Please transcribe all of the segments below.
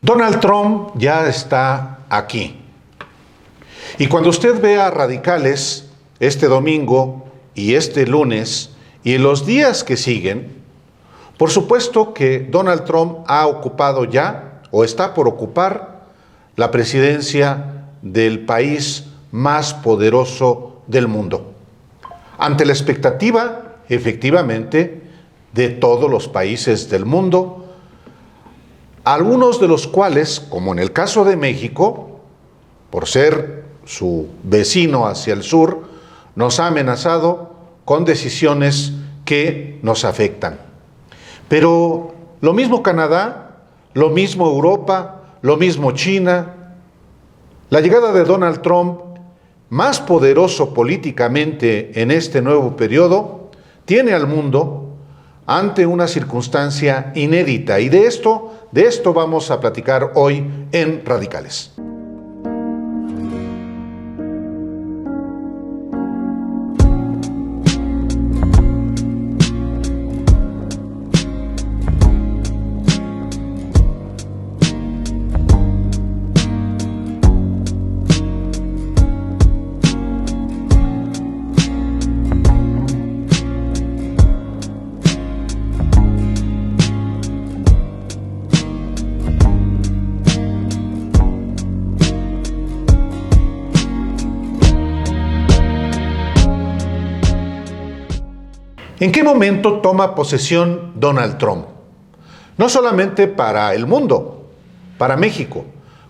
Donald Trump ya está aquí. Y cuando usted vea radicales este domingo y este lunes y en los días que siguen, por supuesto que Donald Trump ha ocupado ya o está por ocupar la presidencia del país más poderoso del mundo. Ante la expectativa, efectivamente, de todos los países del mundo, algunos de los cuales, como en el caso de México, por ser su vecino hacia el sur, nos ha amenazado con decisiones que nos afectan. Pero lo mismo Canadá, lo mismo Europa, lo mismo China. La llegada de Donald Trump, más poderoso políticamente en este nuevo periodo, tiene al mundo ante una circunstancia inédita. Y de esto vamos a platicar hoy en Radicales. ¿En qué momento toma posesión Donald Trump? No solamente para el mundo, para México.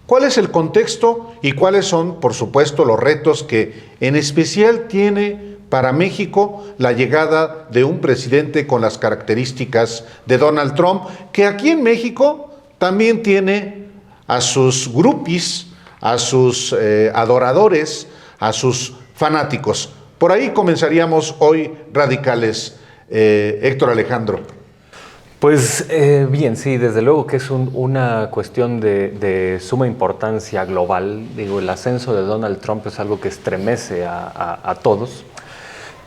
¿Cuál es el contexto y cuáles son, por supuesto, los retos que en especial tiene para México la llegada de un presidente con las características de Donald Trump, que aquí en México también tiene a sus groupies, a sus adoradores, a sus fanáticos? Por ahí comenzaríamos hoy Radicales. Héctor Alejandro. Pues bien, sí, desde luego que es una cuestión de suma importancia global. Digo, el ascenso de Donald Trump es algo que estremece a todos.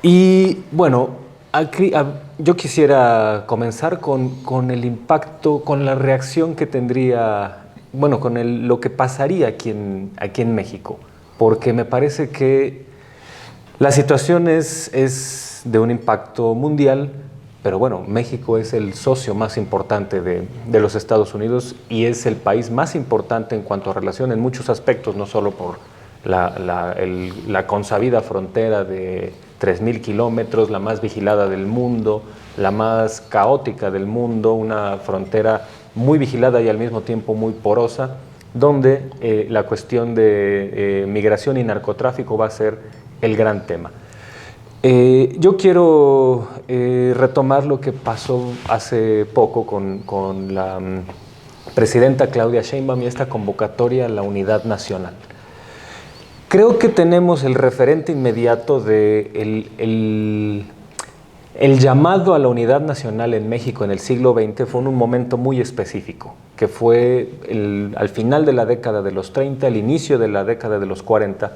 Y bueno, aquí, yo quisiera comenzar con el impacto, con la reacción que tendría, bueno, con lo que pasaría aquí en México, porque me parece que la situación es de un impacto mundial, pero bueno, México es el socio más importante de los Estados Unidos y es el país más importante en cuanto a relación en muchos aspectos, no solo por la consabida frontera de 3,000 kilómetros, la más vigilada del mundo, la más caótica del mundo, una frontera muy vigilada y al mismo tiempo muy porosa, donde la cuestión de migración y narcotráfico va a ser el gran tema. Yo quiero retomar lo que pasó hace poco con la presidenta Claudia Sheinbaum y esta convocatoria a la unidad nacional. Creo que tenemos el referente inmediato de el llamado a la unidad nacional en México en el siglo XX fue en un momento muy específico, que fue al final de la década de los 30, el inicio de la década de los 40,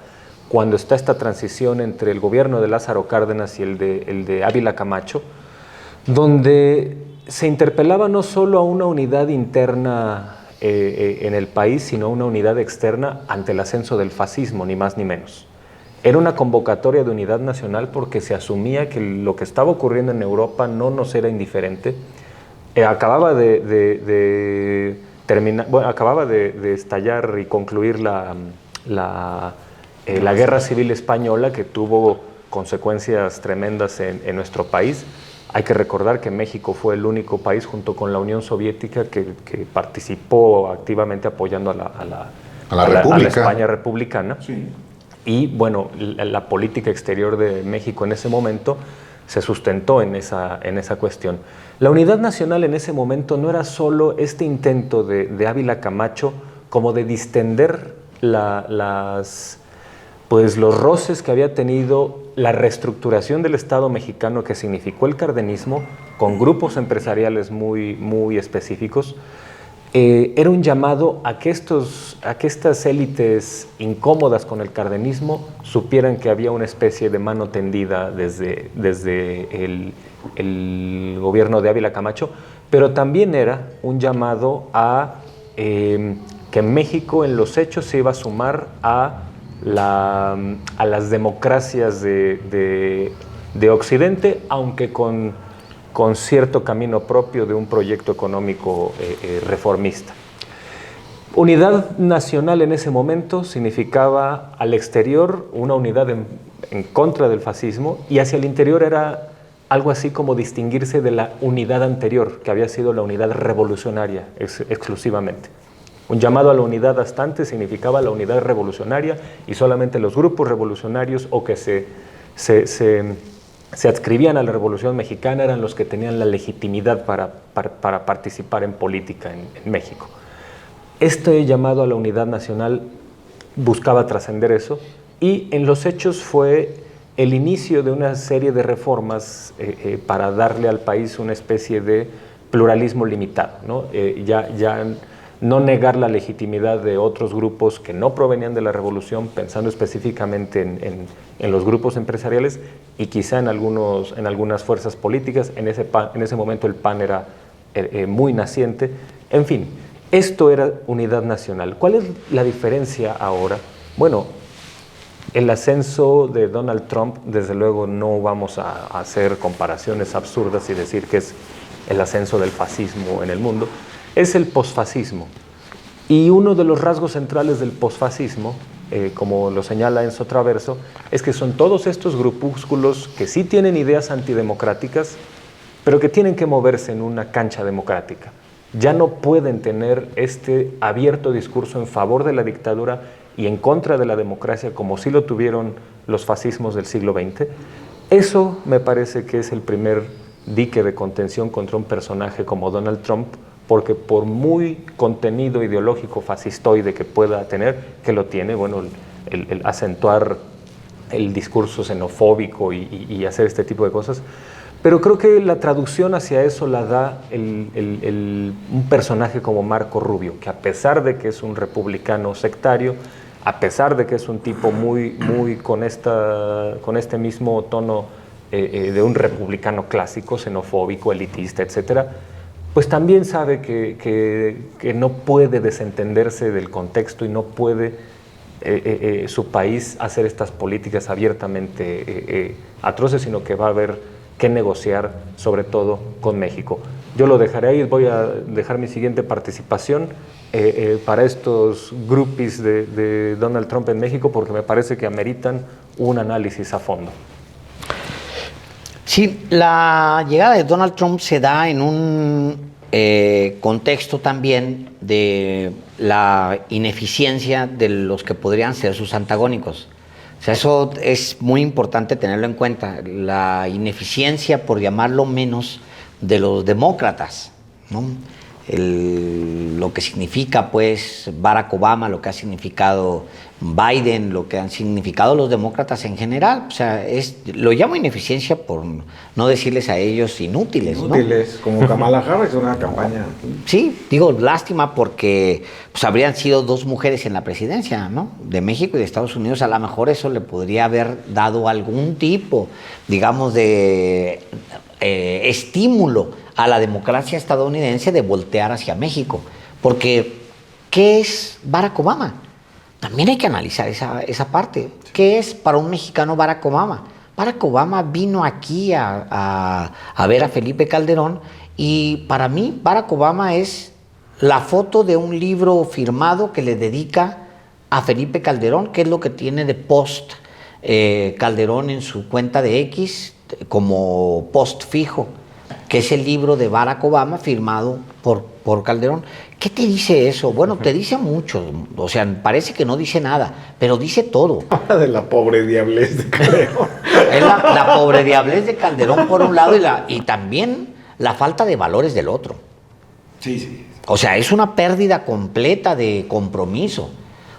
cuando está esta transición entre el gobierno de Lázaro Cárdenas y el de Ávila Camacho, donde se interpelaba no solo a una unidad interna en el país, sino a una unidad externa ante el ascenso del fascismo, ni más ni menos. Era una convocatoria de unidad nacional porque se asumía que lo que estaba ocurriendo en Europa no nos era indiferente. Acababa de estallar y concluir la Guerra Civil Española, que tuvo consecuencias tremendas en nuestro país. Hay que recordar que México fue el único país junto con la Unión Soviética que participó activamente apoyando a la España republicana. Sí. Y bueno, la política exterior de México en ese momento se sustentó en esa cuestión. La unidad nacional en ese momento no era solo este intento de Ávila Camacho como de distender los roces que había tenido la reestructuración del Estado mexicano que significó el cardenismo, con grupos empresariales muy, muy específicos. Era un llamado a que estas élites incómodas con el cardenismo supieran que había una especie de mano tendida desde el gobierno de Ávila Camacho, pero también era un llamado a que México en los hechos se iba a sumar a las democracias de Occidente, aunque con cierto camino propio de un proyecto económico reformista. Unidad nacional en ese momento significaba al exterior una unidad en contra del fascismo, y hacia el interior era algo así como distinguirse de la unidad anterior, que había sido la unidad revolucionaria exclusivamente. Un llamado a la unidad bastante significaba la unidad revolucionaria, y solamente los grupos revolucionarios o que se adscribían a la Revolución Mexicana eran los que tenían la legitimidad para participar en política en México. Este llamado a la unidad nacional buscaba trascender eso, y en los hechos fue el inicio de una serie de reformas para darle al país una especie de pluralismo limitado, ¿no? Ya no negar la legitimidad de otros grupos que no provenían de la revolución, pensando específicamente en los grupos empresariales y quizá en algunas fuerzas políticas. En ese momento el PAN era muy naciente. En fin, esto era unidad nacional. ¿Cuál es la diferencia ahora? Bueno, el ascenso de Donald Trump, desde luego no vamos a hacer comparaciones absurdas y decir que es el ascenso del fascismo en el mundo, es el posfascismo. Y uno de los rasgos centrales del posfascismo, como lo señala Enzo Traverso, es que son todos estos grupúsculos que sí tienen ideas antidemocráticas, pero que tienen que moverse en una cancha democrática. Ya no pueden tener este abierto discurso en favor de la dictadura y en contra de la democracia como sí lo tuvieron los fascismos del siglo XX. Eso me parece que es el primer dique de contención contra un personaje como Donald Trump, porque por muy contenido ideológico fascistoide que pueda tener, que lo tiene, bueno, el acentuar el discurso xenofóbico y hacer este tipo de cosas, pero creo que la traducción hacia eso la da un personaje como Marco Rubio, que a pesar de que es un republicano sectario, a pesar de que es un tipo muy con este mismo tono de un republicano clásico, xenofóbico, elitista, etcétera, pues también sabe que no puede desentenderse del contexto y no puede su país hacer estas políticas abiertamente atroces, sino que va a haber que negociar, sobre todo con México. Yo lo dejaré ahí, voy a dejar mi siguiente participación para estos groupies de Donald Trump en México, porque me parece que ameritan un análisis a fondo. Sí, la llegada de Donald Trump se da en un contexto también de la ineficiencia de los que podrían ser sus antagónicos. O sea, eso es muy importante tenerlo en cuenta, la ineficiencia, por llamarlo menos, de los demócratas, ¿no? Lo que significa, pues, Barack Obama, lo que ha significado Biden, lo que han significado los demócratas en general. O sea, lo llamo ineficiencia por no decirles a ellos inútiles, Inútiles, ¿no? Como Kamala Harris, una campaña. Sí, digo, lástima porque pues, habrían sido dos mujeres en la presidencia, ¿no? De México y de Estados Unidos. A lo mejor eso le podría haber dado algún tipo, digamos, de estímulo a la democracia estadounidense de voltear hacia México. Porque, ¿qué es Barack Obama? También hay que analizar esa parte. ¿Qué es para un mexicano Barack Obama? Barack Obama vino aquí a ver a Felipe Calderón, y para mí Barack Obama es la foto de un libro firmado que le dedica a Felipe Calderón, que es lo que tiene de post Calderón en su cuenta de X como post fijo, que es el libro de Barack Obama firmado por Calderón. ¿Qué te dice eso? Bueno, te dice mucho, o sea, parece que no dice nada, pero dice todo. Habla de la pobre diablez de Calderón. Es la pobre diablez de Calderón por un lado y también la falta de valores del otro. Sí, sí. O sea, es una pérdida completa de compromiso.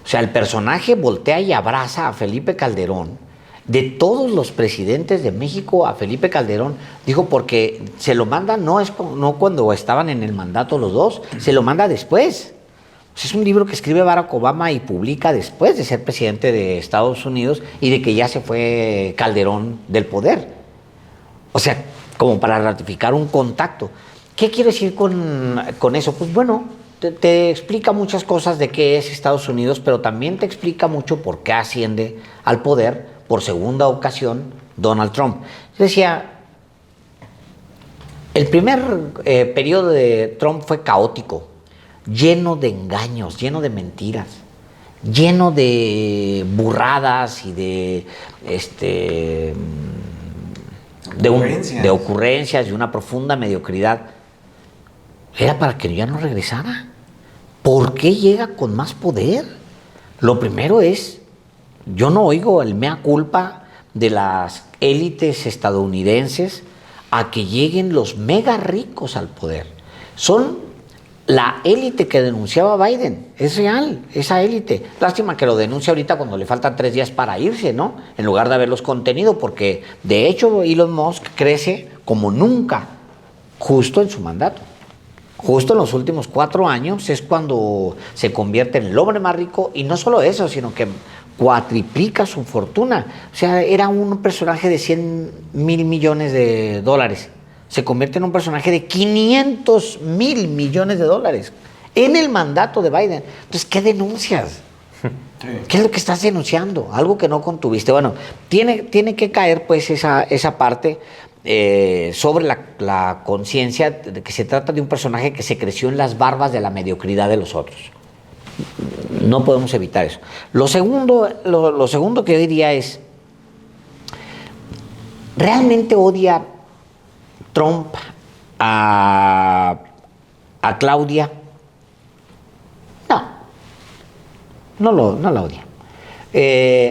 O sea, el personaje voltea y abraza a Felipe Calderón. De todos los presidentes de México, a Felipe Calderón, dijo, porque se lo manda no cuando estaban en el mandato los dos, se lo manda después. O sea, es un libro que escribe Barack Obama y publica después de ser presidente de Estados Unidos y de que ya se fue Calderón del poder. O sea, como para ratificar un contacto. ¿Qué quiero decir con eso? Pues bueno, te explica muchas cosas de qué es Estados Unidos, pero también te explica mucho por qué asciende al poder por segunda ocasión Donald Trump. Yo decía, el primer periodo de Trump fue caótico, lleno de engaños, lleno de mentiras, lleno de burradas y de ocurrencias y una profunda mediocridad. Era para que ya no regresara. ¿Por qué llega con más poder? Lo primero es, yo no oigo el mea culpa de las élites estadounidenses a que lleguen los mega ricos al poder. Son la élite que denunciaba a Biden. Es real, esa élite. Lástima que lo denuncia ahorita cuando le faltan 3 días para irse, ¿no? En lugar de haberlos contenido, porque de hecho Elon Musk crece como nunca, justo en su mandato. Justo en los últimos 4 años es cuando se convierte en el hombre más rico, y no solo eso, sino que cuatriplica su fortuna. O sea, era un personaje de 100,000 millones de dólares. Se convierte en un personaje de 500,000 millones de dólares en el mandato de Biden. Entonces, ¿qué denuncias? Sí. ¿Qué es lo que estás denunciando? Algo que no contuviste. Bueno, tiene que caer pues esa parte sobre la conciencia de que se trata de un personaje que se creció en las barbas de la mediocridad de los otros. No podemos evitar eso. Lo segundo que yo diría es, ¿realmente odia Trump a Claudia? No la odia.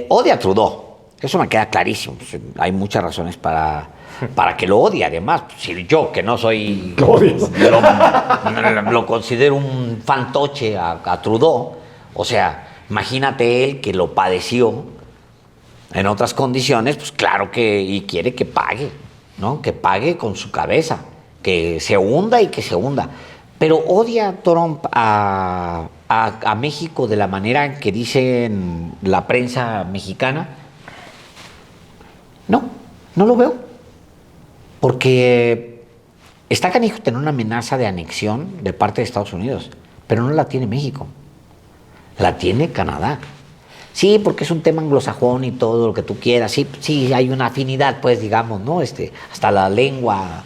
Odia a Trudeau. Eso me queda clarísimo. Hay muchas razones para que lo odie. Además, si yo, que no soy... Lo considero un fantoche a Trudeau. O sea, imagínate él que lo padeció en otras condiciones, pues claro que... Y quiere que pague, ¿no? Que pague con su cabeza. Que se hunda y que se hunda. Pero odia Trump a México de la manera en que dicen la prensa mexicana. No lo veo. Porque está canijo tener una amenaza de anexión de parte de Estados Unidos, pero no la tiene México. La tiene Canadá. Sí, porque es un tema anglosajón y todo lo que tú quieras. Sí, hay una afinidad, pues, digamos, ¿no? Hasta la lengua,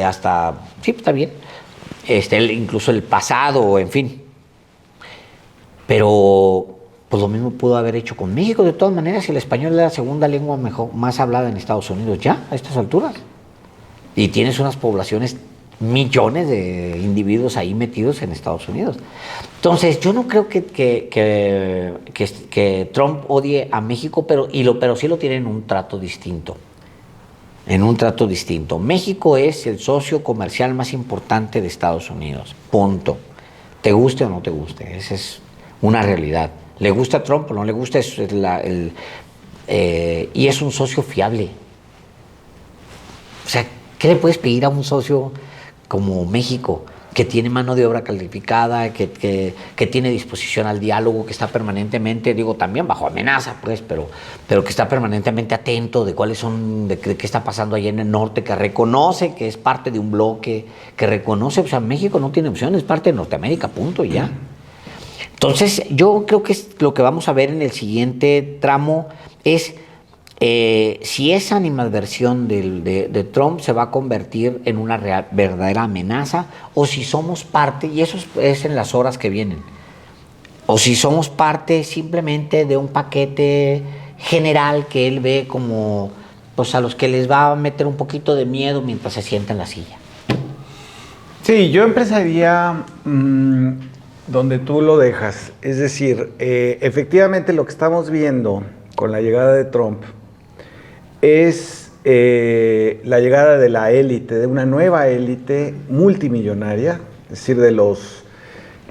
hasta... Sí, está bien. Incluso el pasado, en fin. Pero pues lo mismo pudo haber hecho con México. De todas maneras, el español es la segunda lengua más hablada en Estados Unidos ya, a estas alturas. Y tienes unas poblaciones, millones de individuos ahí metidos en Estados Unidos. Entonces, yo no creo que Trump odie a México, pero sí lo tiene en un trato distinto. México es el socio comercial más importante de Estados Unidos. Punto. Te guste o no te guste. Esa es una realidad. ¿Le gusta a Trump o no le gusta? Y es un socio fiable. O sea, ¿qué le puedes pedir a un socio como México, que tiene mano de obra calificada, que tiene disposición al diálogo, que está permanentemente, digo, también bajo amenaza, pues, pero que está permanentemente atento de qué está pasando allá en el norte, que reconoce que es parte de un bloque, que reconoce, o sea, México no tiene opción, es parte de Norteamérica, punto, y ya. Entonces, yo creo que lo que vamos a ver en el siguiente tramo es si esa animadversión de Trump se va a convertir en una verdadera amenaza, o si somos parte, y eso es en las horas que vienen, o si somos parte simplemente de un paquete general que él ve como pues a los que les va a meter un poquito de miedo mientras se sienta en la silla. Sí, yo empezaría donde tú lo dejas. Es decir, efectivamente lo que estamos viendo con la llegada de Trump es la llegada de la élite, de una nueva élite multimillonaria, es decir, de los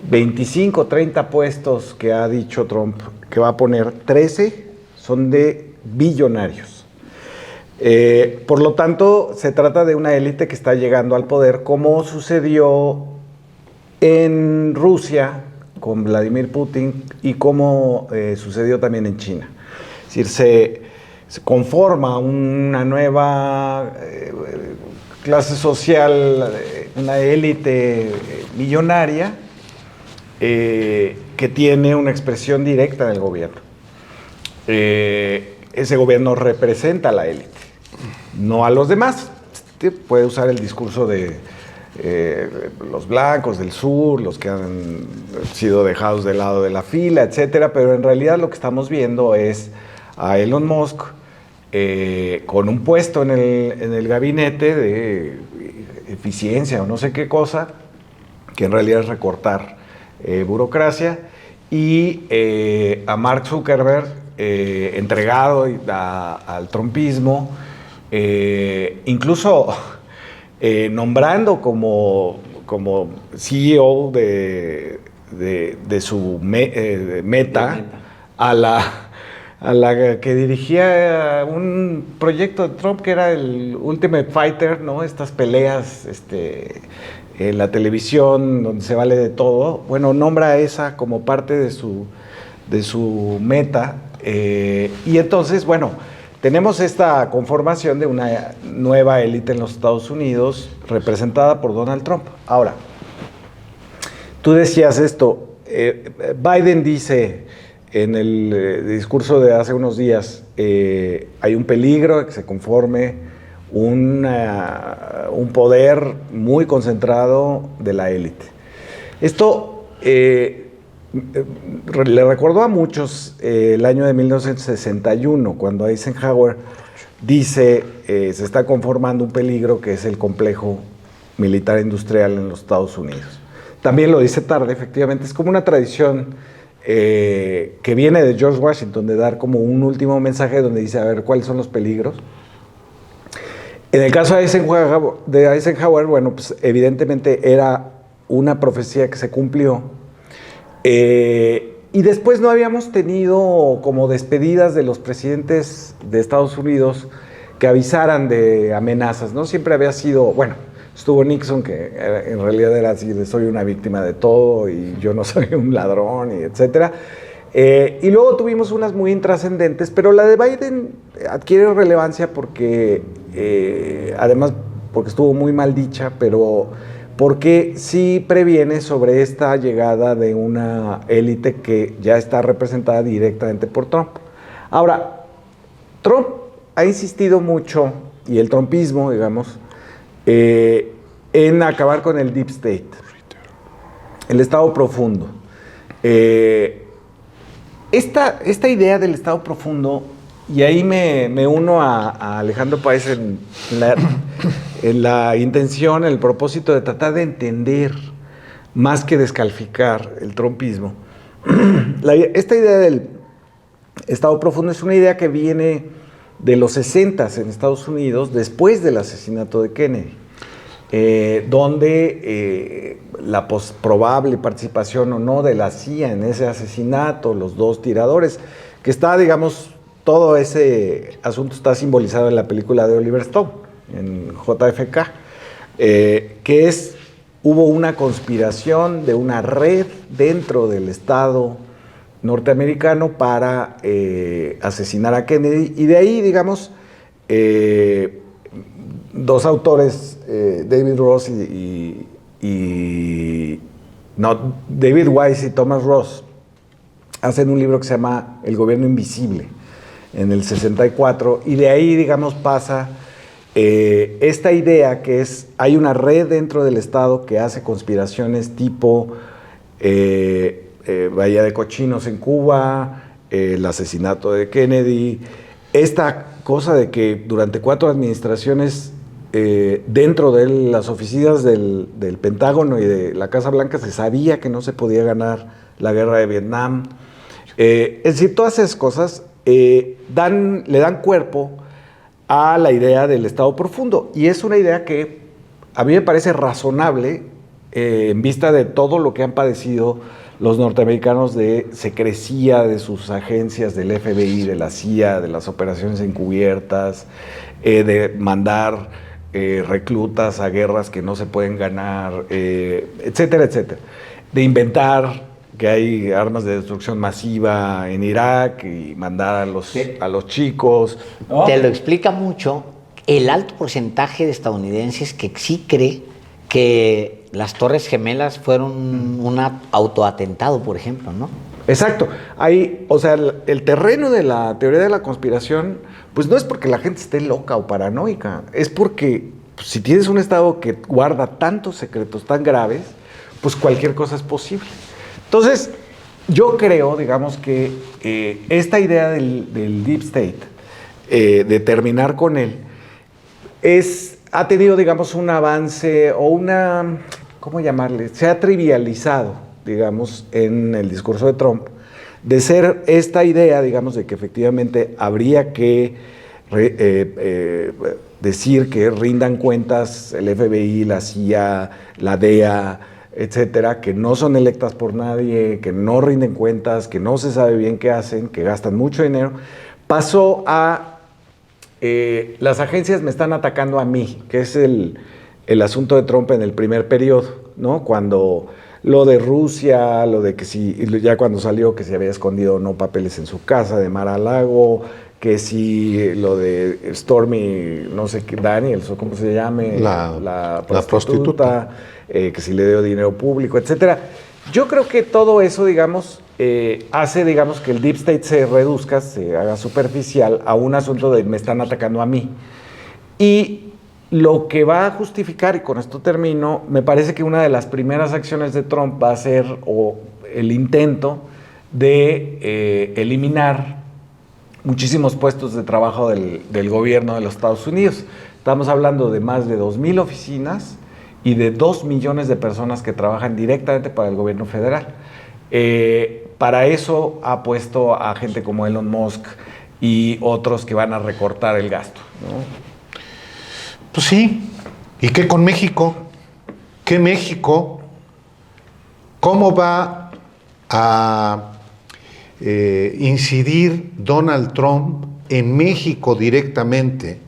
25, 30 puestos que ha dicho Trump que va a poner, 13 son de billonarios. Por lo tanto, se trata de una élite que está llegando al poder, como sucedió en Rusia con Vladimir Putin y como sucedió también en China. Es decir, se conforma una nueva clase social, una élite millonaria que tiene una expresión directa en el gobierno. Ese gobierno representa a la élite, no a los demás. Puede usar el discurso de los blancos del sur, los que han sido dejados de lado de la fila, etcétera, pero en realidad lo que estamos viendo es a Elon Musk con un puesto en el gabinete de eficiencia o no sé qué cosa, que en realidad es recortar burocracia, y a Mark Zuckerberg entregado al trumpismo, incluso nombrando como CEO de su Meta a la que dirigía un proyecto de Trump que era el Ultimate Fighter, ¿no? Estas peleas en la televisión donde se vale de todo. Bueno, nombra a esa como parte de su Meta. Y entonces, bueno, tenemos esta conformación de una nueva élite en los Estados Unidos representada por Donald Trump. Ahora, tú decías esto, Biden dice en el discurso de hace unos días, hay un peligro de que se conforme un poder muy concentrado de la élite. Esto le recordó a muchos el año de 1961, cuando Eisenhower dice se está conformando un peligro que es el complejo militar industrial en los Estados Unidos. También lo dice tarde, efectivamente, es como una tradición que viene de George Washington, de dar como un último mensaje donde dice, a ver, ¿cuáles son los peligros? En el caso de Eisenhower, bueno, pues evidentemente era una profecía que se cumplió. Y después no habíamos tenido como despedidas de los presidentes de Estados Unidos que avisaran de amenazas, ¿no? Siempre había sido, bueno, estuvo Nixon, que en realidad era así de soy una víctima de todo y yo no soy un ladrón, y etcétera. Y luego tuvimos unas muy intrascendentes, pero la de Biden adquiere relevancia porque, además, porque estuvo muy mal dicha, pero porque sí previene sobre esta llegada de una élite que ya está representada directamente por Trump. Ahora, Trump ha insistido mucho, y el trumpismo, digamos, en acabar con el Deep State, el Estado profundo. Esta idea del Estado profundo, y ahí me uno a Alejandro Páez en la intención, el propósito de tratar de entender, más que descalificar el trumpismo. Esta idea del Estado profundo es una idea que viene de los 60s en Estados Unidos, después del asesinato de Kennedy, donde la probable participación o no de la CIA en ese asesinato, los dos tiradores, que está, digamos, todo ese asunto está simbolizado en la película de Oliver Stone, en JFK, hubo una conspiración de una red dentro del Estado norteamericano para asesinar a Kennedy, y de ahí, digamos, dos autores, David Weiss y Thomas Ross, hacen un libro que se llama El gobierno invisible, en el 64, y de ahí, digamos, pasa esta idea que hay una red dentro del Estado que hace conspiraciones tipo Bahía de Cochinos en Cuba, el asesinato de Kennedy, esta cosa de que durante 4 administraciones dentro de las oficinas del Pentágono y de la Casa Blanca se sabía que no se podía ganar la guerra de Vietnam. Es decir, todas esas cosas le dan cuerpo a la idea del Estado profundo, y es una idea que a mí me parece razonable en vista de todo lo que han padecido los norteamericanos de secrecía de sus agencias, del FBI, de la CIA, de las operaciones encubiertas, de mandar reclutas a guerras que no se pueden ganar, etcétera, etcétera. De inventar que hay armas de destrucción masiva en Irak y mandar a los chicos. Te lo explica mucho el alto porcentaje de estadounidenses que sí cree que las Torres Gemelas fueron un autoatentado, por ejemplo, ¿no? Exacto. Hay, o sea, el terreno de la teoría de la conspiración, pues no es porque la gente esté loca o paranoica, es porque pues, si tienes un Estado que guarda tantos secretos tan graves, pues cualquier cosa es posible. Entonces, yo creo, digamos, que esta idea del Deep State, de terminar con él, ha tenido, digamos, un avance o una, ¿cómo llamarle? Se ha trivializado, digamos, en el discurso de Trump, de ser esta idea, digamos, de que efectivamente habría que decir que rindan cuentas el FBI, la CIA, la DEA, etcétera, que no son electas por nadie, que no rinden cuentas, que no se sabe bien qué hacen, que gastan mucho dinero, pasó a las agencias me están atacando a mí, que es el asunto de Trump en el primer periodo, ¿no? Cuando lo de Rusia, lo de que si, ya cuando salió que se había escondido no papeles en su casa de Mar-a-Lago, que si lo de Stormy, no sé qué, Daniels, o cómo se llame, la prostituta, que si le dio dinero público, etcétera. Yo creo que todo eso, digamos, hace, digamos, que el Deep State se reduzca, se haga superficial a un asunto de me están atacando a mí. Y lo que va a justificar, y con esto termino, me parece que una de las primeras acciones de Trump va a ser el intento de eliminar muchísimos puestos de trabajo del gobierno de los Estados Unidos. Estamos hablando de más de 2,000 oficinas y de 2 millones de personas que trabajan directamente para el gobierno federal. Para eso ha puesto a gente como Elon Musk y otros que van a recortar el gasto, ¿no? Pues sí. ¿Y qué con México? ¿Qué México? ¿Cómo va a incidir Donald Trump en México directamente?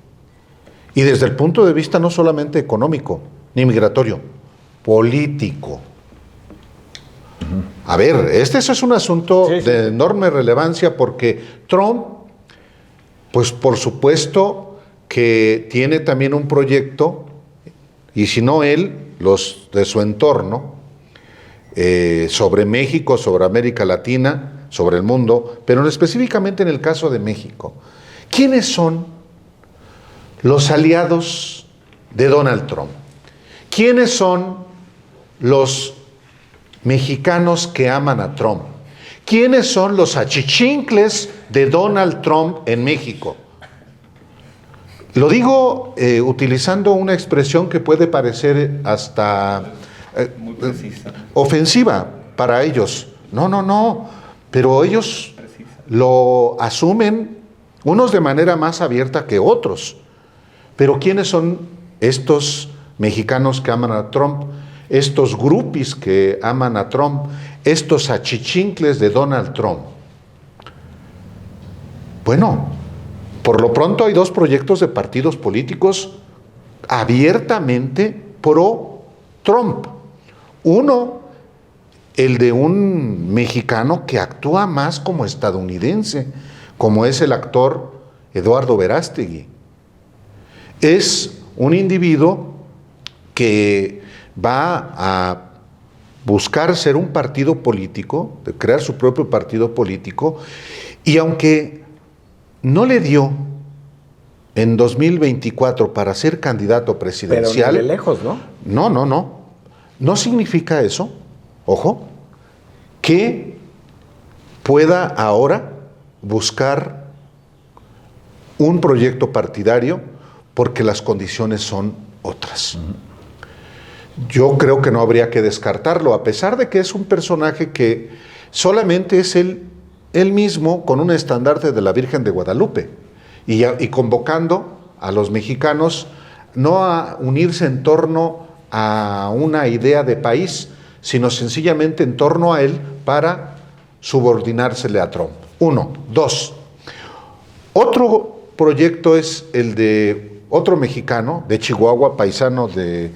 Y desde el punto de vista no solamente económico ni migratorio, político. A ver, este es un asunto de enorme relevancia porque Trump, pues por supuesto que tiene también un proyecto, y si no él, los de su entorno, sobre México, sobre América Latina, sobre el mundo, pero específicamente en el caso de México. ¿Quiénes son los aliados de Donald Trump? ¿Quiénes son los mexicanos que aman a Trump? ¿Quiénes son los achichincles de Donald Trump en México? Lo digo utilizando una expresión que puede parecer hasta ofensiva para ellos. No, pero ellos lo asumen, unos de manera más abierta que otros. Pero ¿quiénes son estos mexicanos que aman a Trump? Estos grupis que aman a Trump, estos achichincles de Donald Trump. Bueno, por lo pronto hay 2 proyectos de partidos políticos abiertamente pro-Trump. Uno, el de un mexicano que actúa más como estadounidense, como es el actor Eduardo Verástegui. Es un individuo que va a buscar ser un partido político, de crear su propio partido político, y aunque no le dio en 2024 para ser candidato presidencial. Pero de lejos, ¿no? No. No significa eso, ojo, que pueda ahora buscar un proyecto partidario porque las condiciones son otras. Yo creo que no habría que descartarlo, a pesar de que es un personaje que solamente es él mismo con un estandarte de la Virgen de Guadalupe y convocando a los mexicanos no a unirse en torno a una idea de país, sino sencillamente en torno a él para subordinársele a Trump. 1. 2. Otro proyecto es el de otro mexicano de Chihuahua, paisano de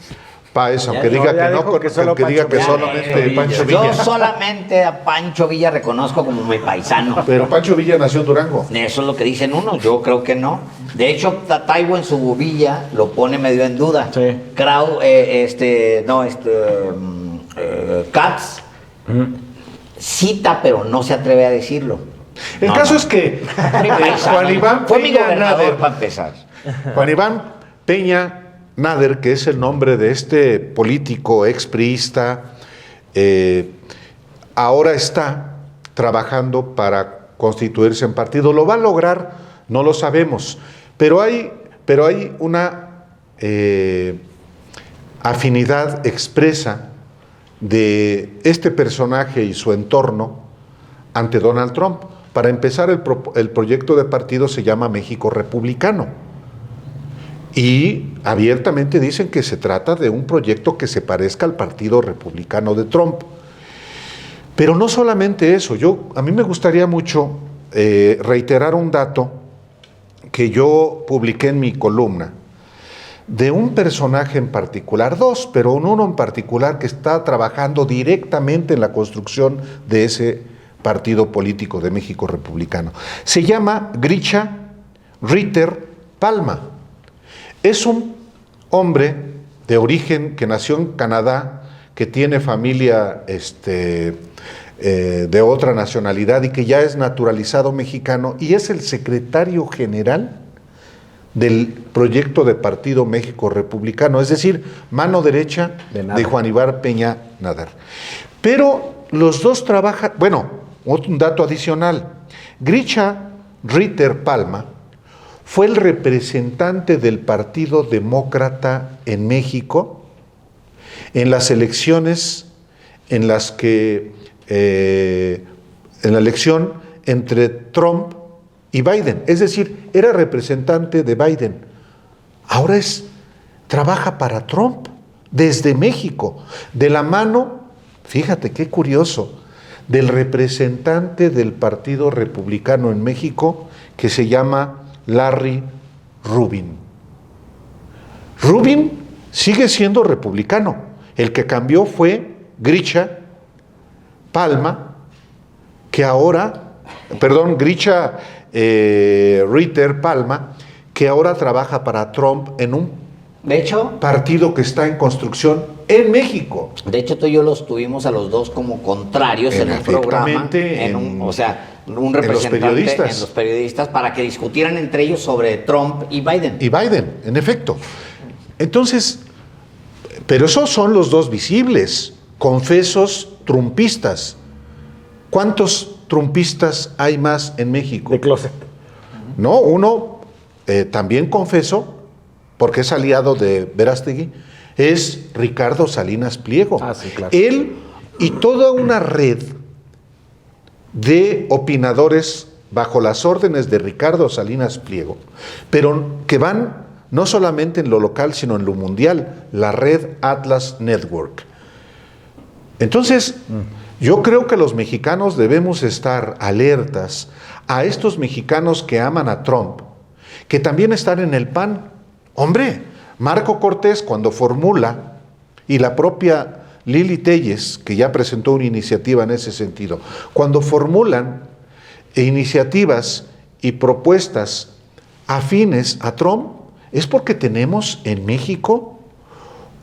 Páez, aunque Ya diga ya que no, dijo que solo aunque diga que Pancho solamente Villa. Pancho Yo Villa. solamente a Pancho Villa reconozco como mi paisano. Pero Pancho Villa nació en Durango. Eso es lo que dicen unos, yo creo que no. De hecho, Taibo en su villa lo pone medio en duda. Sí. Katz cita, pero no se atreve a decirlo. El No, caso no. es que Mi paisano. Juan Iván Fue mi Peña gobernador Nader, para empezar. Juan Iván Peña Nader, que es el nombre de este político expriista, ahora está trabajando para constituirse en partido. ¿Lo va a lograr? No lo sabemos. Pero hay una afinidad expresa de este personaje y su entorno ante Donald Trump. Para empezar, el proyecto de partido se llama México Republicano. Y abiertamente dicen que se trata de un proyecto que se parezca al Partido Republicano de Trump. Pero no solamente eso, a mí me gustaría mucho reiterar un dato que yo publiqué en mi columna, de un personaje en particular, dos, pero uno en particular que está trabajando directamente en la construcción de ese partido político de México Republicano. Se llama Grisha Ritter Palma. Es un hombre de origen que nació en Canadá, que tiene familia de otra nacionalidad y que ya es naturalizado mexicano, y es el secretario general del proyecto de Partido México Republicano, es decir, mano derecha de Juan Iván Peña Nader. Pero los dos trabajan, un dato adicional, Grisha Ritter Palma fue el representante del Partido Demócrata en México en las elecciones en las que, en la elección entre Trump y Biden, es decir, era representante de Biden. Ahora trabaja para Trump desde México, de la mano, fíjate qué curioso, del representante del Partido Republicano en México que se llama Larry Rubin. Rubin sigue siendo republicano. El que cambió fue Grisha Ritter Palma, que ahora trabaja para Trump en un De hecho, partido que está en construcción en México. De hecho, tú y yo los tuvimos a los dos como contrarios en el programa, un representante en los periodistas para que discutieran entre ellos sobre Trump y Biden. Y Biden, en efecto. Entonces, pero esos son los dos visibles, confesos trumpistas. ¿Cuántos trumpistas hay más en México? De closet. No, uno también confeso, porque es aliado de Verástegui, es Ricardo Salinas Pliego. Ah, sí, claro. Él y toda una red de opinadores bajo las órdenes de Ricardo Salinas Pliego, pero que van no solamente en lo local, sino en lo mundial, la red Atlas Network. Entonces, yo creo que los mexicanos debemos estar alertas a estos mexicanos que aman a Trump, que también están en el PAN. Hombre, Marco Cortés cuando formula, y la propia Lili Telles, que ya presentó una iniciativa en ese sentido, cuando formulan iniciativas y propuestas afines a Trump, es porque tenemos en México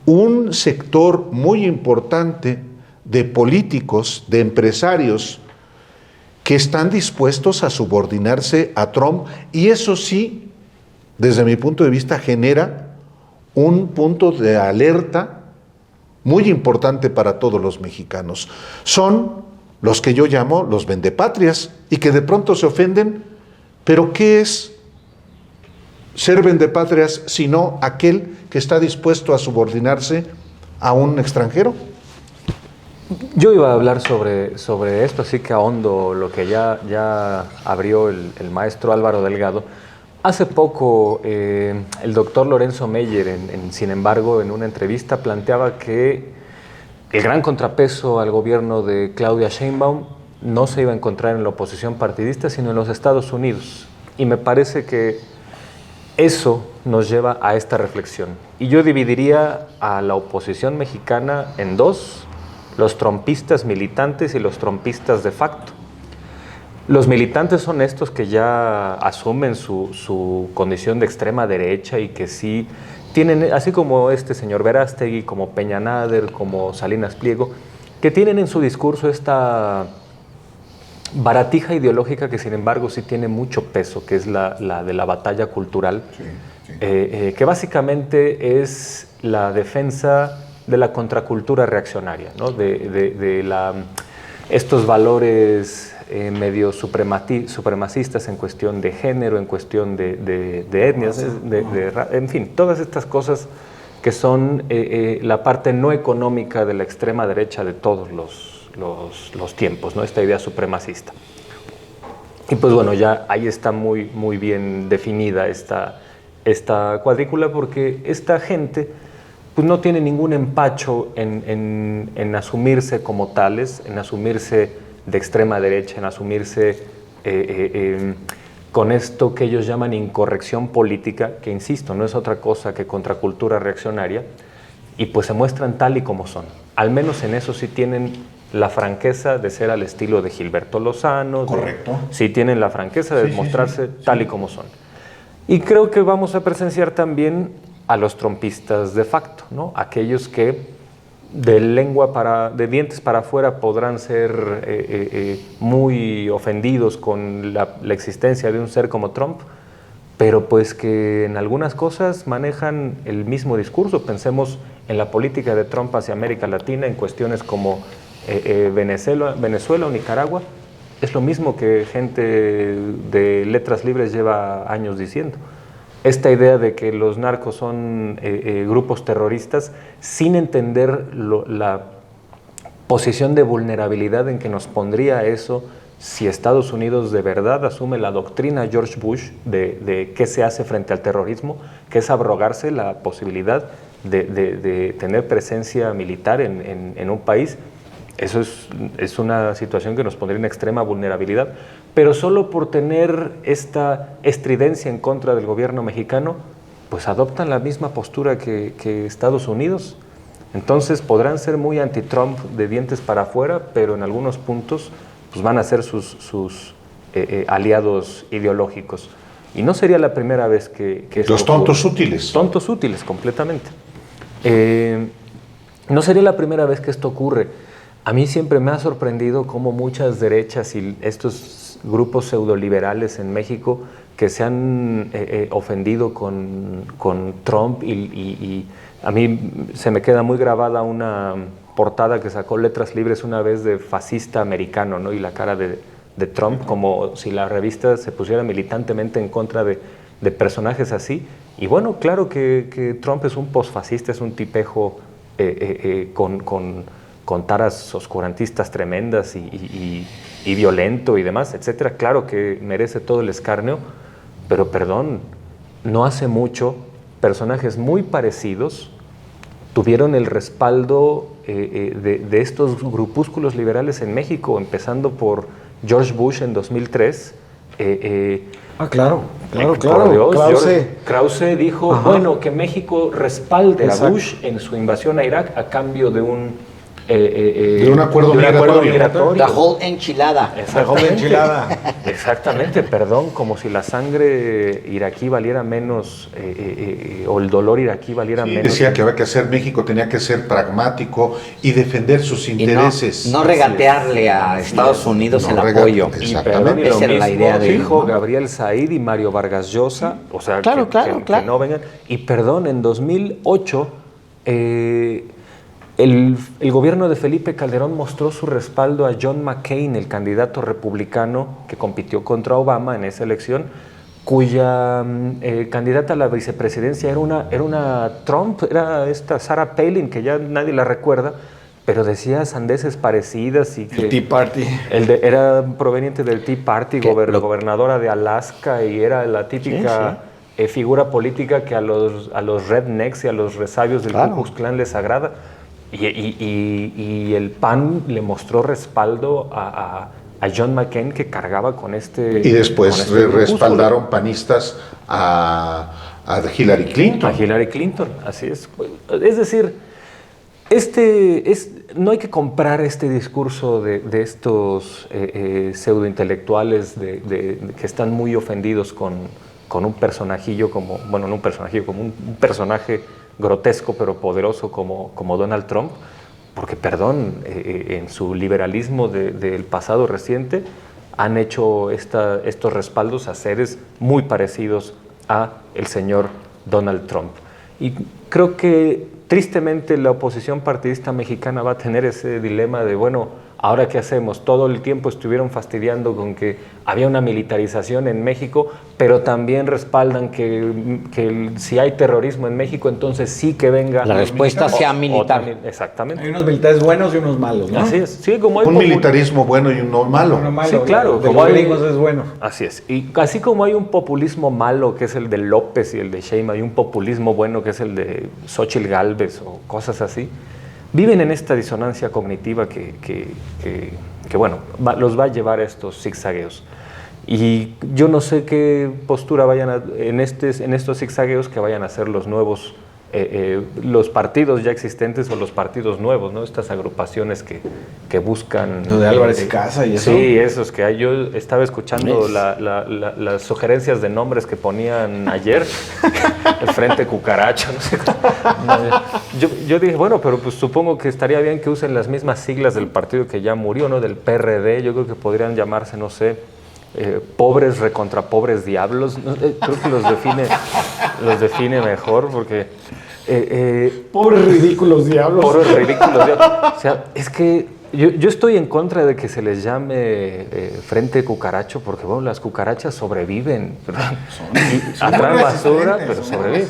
un sector muy importante de políticos, de empresarios, que están dispuestos a subordinarse a Trump, y eso sí, desde mi punto de vista, genera un punto de alerta muy importante para todos los mexicanos. Son los que yo llamo los vendepatrias, y que de pronto se ofenden, pero ¿qué es ser vendepatrias sino aquel que está dispuesto a subordinarse a un extranjero? Yo iba a hablar sobre esto, así que ahondo lo que ya abrió el maestro Álvaro Delgado. Hace poco el doctor Lorenzo Meyer, sin embargo, en una entrevista planteaba que el gran contrapeso al gobierno de Claudia Sheinbaum no se iba a encontrar en la oposición partidista, sino en los Estados Unidos. Y me parece que Eso nos lleva a esta reflexión. Y yo dividiría a la oposición mexicana en dos: los trumpistas militantes y los trumpistas de facto. Los militantes son estos que ya asumen su condición de extrema derecha y que sí tienen, así como este señor Verástegui, como Peña Nader, como Salinas Pliego, que tienen en su discurso esta baratija ideológica que sin embargo sí tiene mucho peso, que es la de la batalla cultural, que básicamente es la defensa de la contracultura reaccionaria, ¿no? Estos valores medio supremacistas en cuestión de género, en cuestión de etnias, en fin, todas estas cosas que son la parte no económica de la extrema derecha de todos los tiempos, ¿no? Esta idea supremacista. Y pues bueno, ya ahí está muy, muy bien definida esta cuadrícula, porque esta gente pues no tiene ningún empacho en asumirse como tales, en asumirse de extrema derecha, en asumirse con esto que ellos llaman incorrección política, que insisto, no es otra cosa que contracultura reaccionaria, y pues se muestran tal y como son. Al menos en eso sí tienen la franqueza de ser al estilo de Gilberto Lozano. Correcto. Sí tienen la franqueza de mostrarse tal y como son. Y creo que vamos a presenciar también a los trumpistas de facto, ¿no? Aquellos que de dientes para afuera podrán ser muy ofendidos con la existencia de un ser como Trump, pero pues que en algunas cosas manejan el mismo discurso. Pensemos en la política de Trump hacia América Latina, en cuestiones como Venezuela o Nicaragua. Es lo mismo que gente de letras libres lleva años diciendo. Esta idea de que los narcos son grupos terroristas, sin entender la posición de vulnerabilidad en que nos pondría eso si Estados Unidos de verdad asume la doctrina George Bush de qué se hace frente al terrorismo, que es abrogarse la posibilidad de tener presencia militar en un país. Eso es una situación que nos pondría en extrema vulnerabilidad, pero solo por tener esta estridencia en contra del gobierno mexicano, pues adoptan la misma postura que Estados Unidos. Entonces podrán ser muy anti-Trump de dientes para afuera, pero en algunos puntos pues van a ser sus aliados ideológicos. Y no sería la primera vez que los tontos útiles. Tontos útiles, completamente. No sería la primera vez que esto ocurre. A mí siempre me ha sorprendido cómo muchas derechas y estos grupos pseudoliberales en México que se han ofendido con Trump y a mí se me queda muy grabada una portada que sacó Letras Libres una vez de fascista americano, ¿no? Y la cara de Trump, como si la revista se pusiera militantemente en contra de personajes así. Y bueno, claro que Trump es un posfascista, es un tipejo con taras oscurantistas tremendas y violento y demás, etcétera. Claro que merece todo el escarnio, pero perdón, no hace mucho personajes muy parecidos tuvieron el respaldo de estos grupúsculos liberales en México, empezando por George Bush en 2003. Claro. Por Dios, Krause. Krause dijo, Ajá. bueno, que México respalde Exacto. a Bush en su invasión a Irak a cambio de un acuerdo migratorio. La whole enchilada. Exactamente. Exactamente, perdón, como si la sangre iraquí valiera menos o el dolor iraquí valiera menos. Decía que había que hacer, México tenía que ser pragmático y defender sus intereses. Y no regatearle a Estados Unidos el apoyo. Y perdón, y lo Esa era la mismo idea de dijo Gabriel Said y Mario Vargas Llosa, o sea, Claro. que no vengan. Y perdón, en 2008 el gobierno de Felipe Calderón mostró su respaldo a John McCain, el candidato republicano que compitió contra Obama en esa elección, cuya candidata a la vicepresidencia era una Trump, era esta Sarah Palin, que ya nadie la recuerda, pero decía sandeces parecidas y que El Tea Party. era proveniente del Tea Party, gobernadora de Alaska, y era la típica figura política que a los rednecks y a los resabios del Ku Klux Klan les agrada. Y el PAN le mostró respaldo a a John McCain, que cargaba con este... Y después con este grupúsculo. respaldaron panistas a Hillary Clinton. A Hillary Clinton, así es. Es decir, no hay que comprar este discurso de estos pseudointelectuales que están muy ofendidos con un personajillo como, bueno, no un personajillo, como un personaje grotesco pero poderoso como Donald Trump, porque, perdón, en su liberalismo del pasado reciente han hecho estos respaldos a seres muy parecidos a el señor Donald Trump. Y creo que tristemente la oposición partidista mexicana va a tener ese dilema de, bueno, ¿ahora qué hacemos? Todo el tiempo estuvieron fastidiando con que había una militarización en México, pero también respaldan que si hay terrorismo en México, entonces sí que venga... La respuesta sea militar. Exactamente. Hay unos militares buenos y unos malos, ¿no? Así es. Sí, como hay Un militarismo bueno y uno malo. Uno malo, Sí, claro, de como los hay- gringos es bueno. Así es. Y así como hay un populismo malo, que es el de López y el de Sheinbaum, hay un populismo bueno, que es el de Xóchitl Gálvez o cosas así, viven en esta disonancia cognitiva que bueno, los va a llevar a estos zigzagueos. Y yo no sé qué postura vayan en estos zigzagueos que vayan a ser los nuevos, los partidos ya existentes o los partidos nuevos, ¿no? Estas agrupaciones que buscan... Lo de Álvarez y Casa y eso. Sí, esos que hay. Yo estaba escuchando las sugerencias de nombres que ponían ayer, el Frente Cucaracha, no sé. Yo dije, bueno, pero pues supongo que estaría bien que usen las mismas siglas del partido que ya murió, ¿no? Del PRD. Yo creo que podrían llamarse, no sé, pobres recontra pobres diablos. ¿No? Creo que los define mejor, porque... Pobres ridículos diablos. Pobres ridículos. O sea, es que yo estoy en contra de que se les llame Frente Cucaracho, porque bueno, las cucarachas sobreviven, ¿verdad? Y atraen basura, pero sobreviven.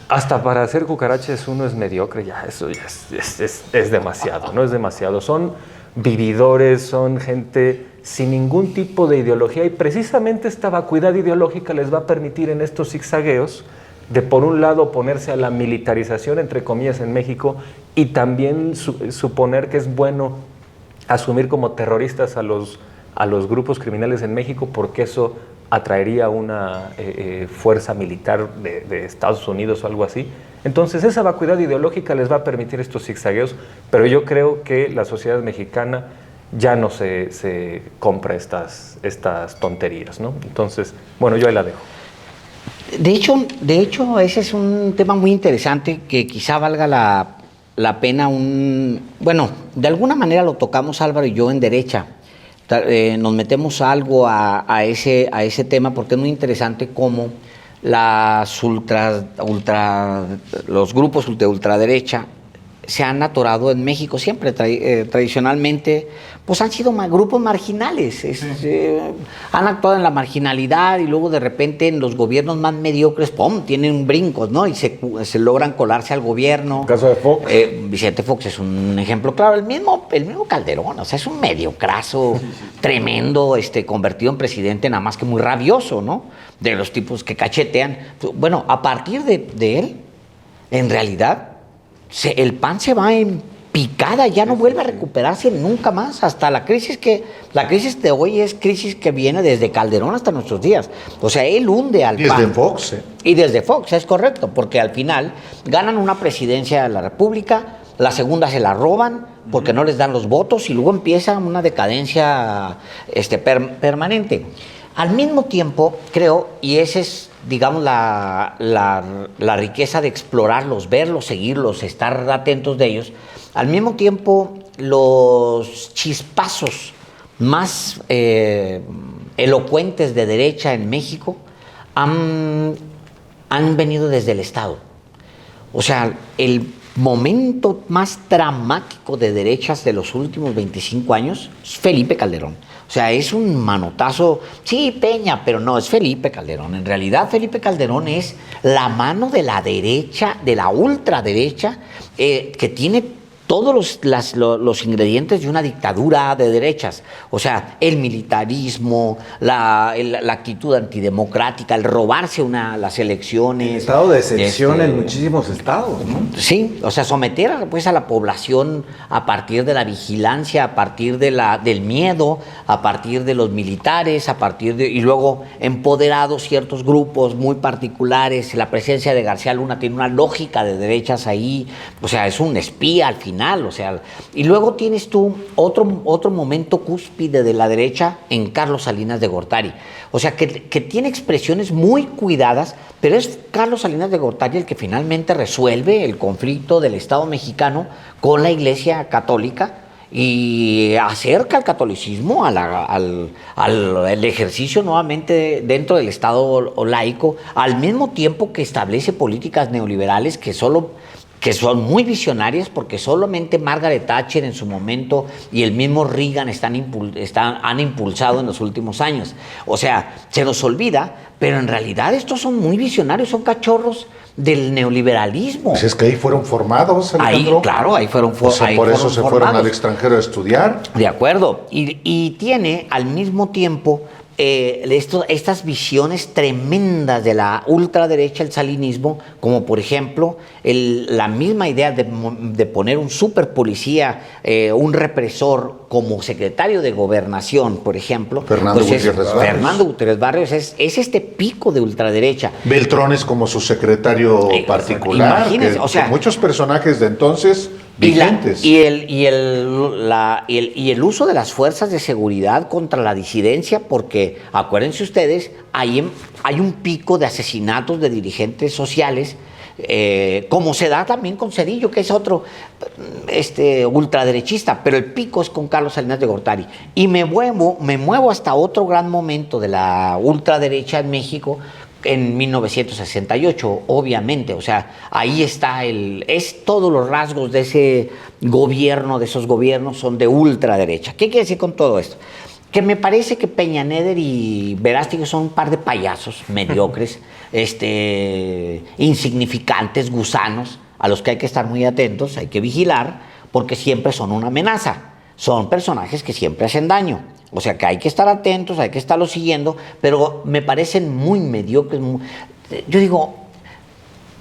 Hasta para hacer cucarachas uno es mediocre, ya eso ya es demasiado, ¿no? Es demasiado. Son vividores, son gente sin ningún tipo de ideología, y precisamente esta vacuidad ideológica les va a permitir en estos zigzagueos de, por un lado, oponerse a la militarización, entre comillas, en México, y también suponer que es bueno asumir como terroristas a los grupos criminales en México, porque eso atraería una fuerza militar de Estados Unidos o algo así. Entonces, esa vacuidad ideológica les va a permitir estos zigzagueos, pero yo creo que la sociedad mexicana ya no se compra estas tonterías, ¿no? Entonces, bueno, yo ahí la dejo. De hecho, ese es un tema muy interesante que quizá valga la pena bueno, de alguna manera lo tocamos Álvaro y yo en Derecha. Nos metemos algo a ese tema porque es muy interesante cómo los grupos de ultraderecha se han atorado en México siempre, tradicionalmente, pues han sido grupos marginales, han actuado en la marginalidad y luego de repente en los gobiernos más mediocres, ¡pum!, tienen brincos, ¿no? Y se logran colarse al gobierno. El caso de Fox. Vicente Fox es un ejemplo claro, el mismo Calderón, o sea, es un mediocrazo tremendo, convertido en presidente, nada más que muy rabioso, ¿no? De los tipos que cachetean. Bueno, a partir de él, en realidad, el PAN se va en picada, ya no vuelve a recuperarse nunca más, hasta la crisis de hoy es crisis que viene desde Calderón hasta nuestros días. O sea, él hunde al PAN. Desde Fox, Y desde Fox, es correcto, porque al final ganan una presidencia de la República, la segunda se la roban porque no les dan los votos y luego empieza una decadencia permanente. Al mismo tiempo, creo, y ese es, digamos, la riqueza de explorarlos, verlos, seguirlos, estar atentos de ellos. Al mismo tiempo, los chispazos más elocuentes de derecha en México han venido desde el Estado. O sea, el momento más dramático de derechas de los últimos 25 años es Felipe Calderón. O sea, es un manotazo, sí, Peña, pero no, es Felipe Calderón. En realidad, Felipe Calderón es la mano de la derecha, de la ultraderecha, que tiene todos los ingredientes de una dictadura de derechas. O sea, el militarismo, la actitud antidemocrática, el robarse las elecciones. El estado de excepción en muchísimos estados, ¿no? Sí, o sea, someter pues, a la población a partir de la vigilancia, a partir del miedo, a partir de los militares, y luego empoderados ciertos grupos muy particulares. La presencia de García Luna tiene una lógica de derechas ahí, o sea, es un espía al final, o sea, y luego tienes tú otro momento cúspide de la derecha en Carlos Salinas de Gortari, o sea, que tiene expresiones muy cuidadas, pero es Carlos Salinas de Gortari el que finalmente resuelve el conflicto del Estado mexicano con la Iglesia Católica y acerca el catolicismo al ejercicio nuevamente dentro del Estado laico, al mismo tiempo que establece políticas neoliberales que son muy visionarias, porque solamente Margaret Thatcher en su momento y el mismo Reagan han impulsado en los últimos años. O sea, se nos olvida, pero en realidad estos son muy visionarios, son cachorros del neoliberalismo. Pues es que ahí fueron formados, Alejandro. Ahí, claro, ahí fueron formados. O sea, por eso se fueron al extranjero a estudiar. De acuerdo. Y tiene al mismo tiempo estas visiones tremendas de la ultraderecha, el salinismo, como por ejemplo la misma idea de poner un super policía, un represor como secretario de Gobernación, por ejemplo. Fernando Gutiérrez Barrios es este pico de ultraderecha. Beltrones como su secretario particular. Imagínense, o sea, muchos personajes de entonces vigentes. Y el uso de las fuerzas de seguridad contra la disidencia, porque acuérdense ustedes, hay un pico de asesinatos de dirigentes sociales, como se da también con Zedillo, que es otro ultraderechista, pero el pico es con Carlos Salinas de Gortari. Y me muevo hasta otro gran momento de la ultraderecha en México, en 1968, obviamente, o sea, ahí está todos los rasgos de ese gobierno, de esos gobiernos son de ultraderecha. ¿Qué quiere decir con todo esto? Que me parece que Peña Neder y Verástegui son un par de payasos mediocres, insignificantes, gusanos, a los que hay que estar muy atentos, hay que vigilar, porque siempre son una amenaza. Son personajes que siempre hacen daño. O sea que hay que estar atentos, hay que estarlos siguiendo, pero me parecen muy mediocres. Yo digo,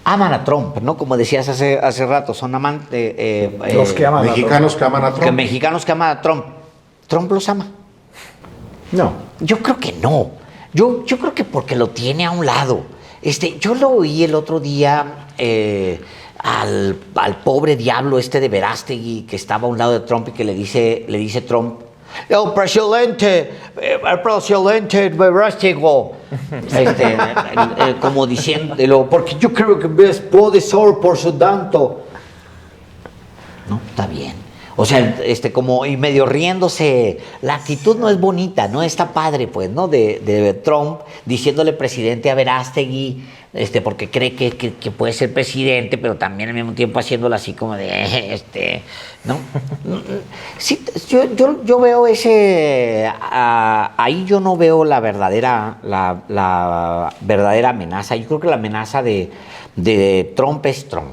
aman a Trump, ¿no? Como decías hace rato, son amantes. Los que aman mexicanos que aman a Trump. Mexicanos que aman a Trump. ¿Trump los ama? No. Yo creo que no. Yo creo que porque lo tiene a un lado. Yo lo oí el otro día al pobre diablo de Verástegui que estaba a un lado de Trump y que le dice Trump: el presidente Verástegui, como diciéndolo, porque yo creo que puede ser por su tanto. No, está bien. O sea, como y medio riéndose, la actitud no es bonita, no está padre, pues, ¿no? De Trump diciéndole presidente a Verástegui, porque cree que puede ser presidente, pero también al mismo tiempo haciéndolo así como de, ¿no? Sí, yo veo ahí yo no veo la verdadera amenaza. Yo creo que la amenaza de Trump es Trump.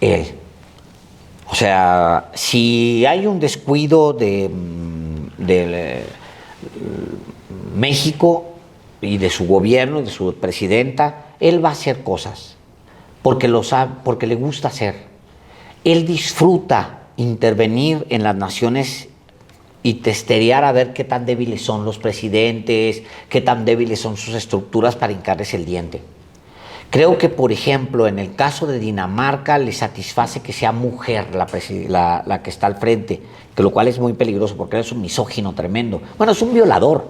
Él. O sea, si hay un descuido de México y de su gobierno, de su presidenta, él va a hacer cosas, porque lo sabe, porque le gusta hacer. Él disfruta intervenir en las naciones y testerear a ver qué tan débiles son los presidentes, qué tan débiles son sus estructuras para hincarles el diente. Creo que, por ejemplo, en el caso de Dinamarca le satisface que sea mujer la que está al frente, que lo cual es muy peligroso porque él es un misógino tremendo. Bueno, es un violador,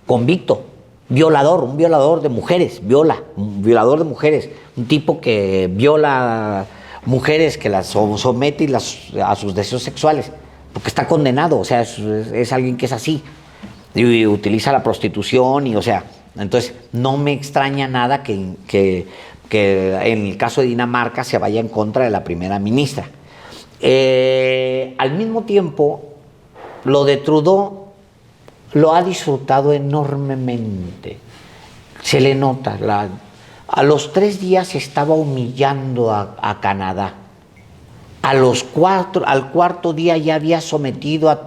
convicto, un violador de mujeres, un violador de mujeres, un tipo que viola mujeres, que las somete a sus deseos sexuales, porque está condenado, o sea, es alguien que es así, y utiliza la prostitución y, o sea... Entonces, no me extraña nada que en el caso de Dinamarca se vaya en contra de la primera ministra. Al mismo tiempo, lo de Trudeau lo ha disfrutado enormemente. Se le nota. A los 3 días estaba humillando a Canadá. al cuarto día ya había sometido a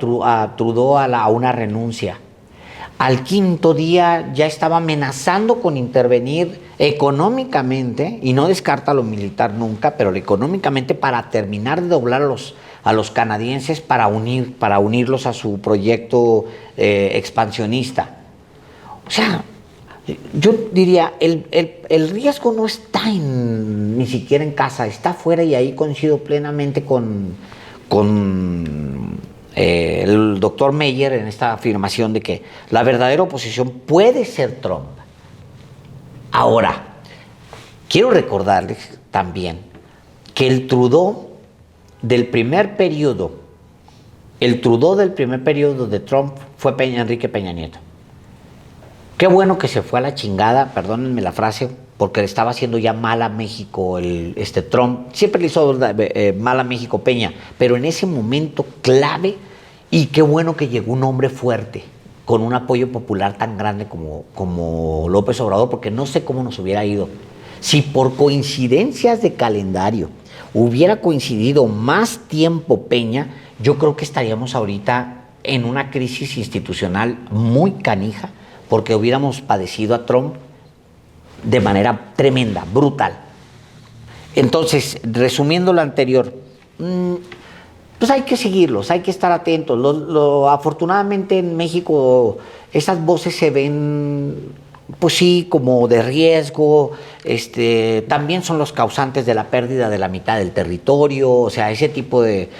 Trudeau a una renuncia. Al quinto día ya estaba amenazando con intervenir económicamente, y no descarta lo militar nunca, pero económicamente, para terminar de doblar a los canadienses para unirlos a su proyecto expansionista. O sea, yo diría, el riesgo no está ni siquiera en casa, está afuera, y ahí coincido plenamente con el doctor Meyer en esta afirmación de que la verdadera oposición puede ser Trump. Ahora, quiero recordarles también que el Trudeau del primer periodo de Trump fue Enrique Peña Nieto. Qué bueno que se fue a la chingada, perdónenme la frase, porque le estaba haciendo ya mal a México Trump. Siempre le hizo mal a México Peña, pero en ese momento clave, y qué bueno que llegó un hombre fuerte, con un apoyo popular tan grande como López Obrador, porque no sé cómo nos hubiera ido. Si por coincidencias de calendario hubiera coincidido más tiempo Peña, yo creo que estaríamos ahorita en una crisis institucional muy canija, porque hubiéramos padecido a Trump de manera tremenda, brutal. Entonces, resumiendo lo anterior, pues hay que seguirlos, hay que estar atentos. Afortunadamente en México esas voces se ven, pues sí, como de riesgo. También son los causantes de la pérdida de la mitad del territorio, o sea, ese tipo de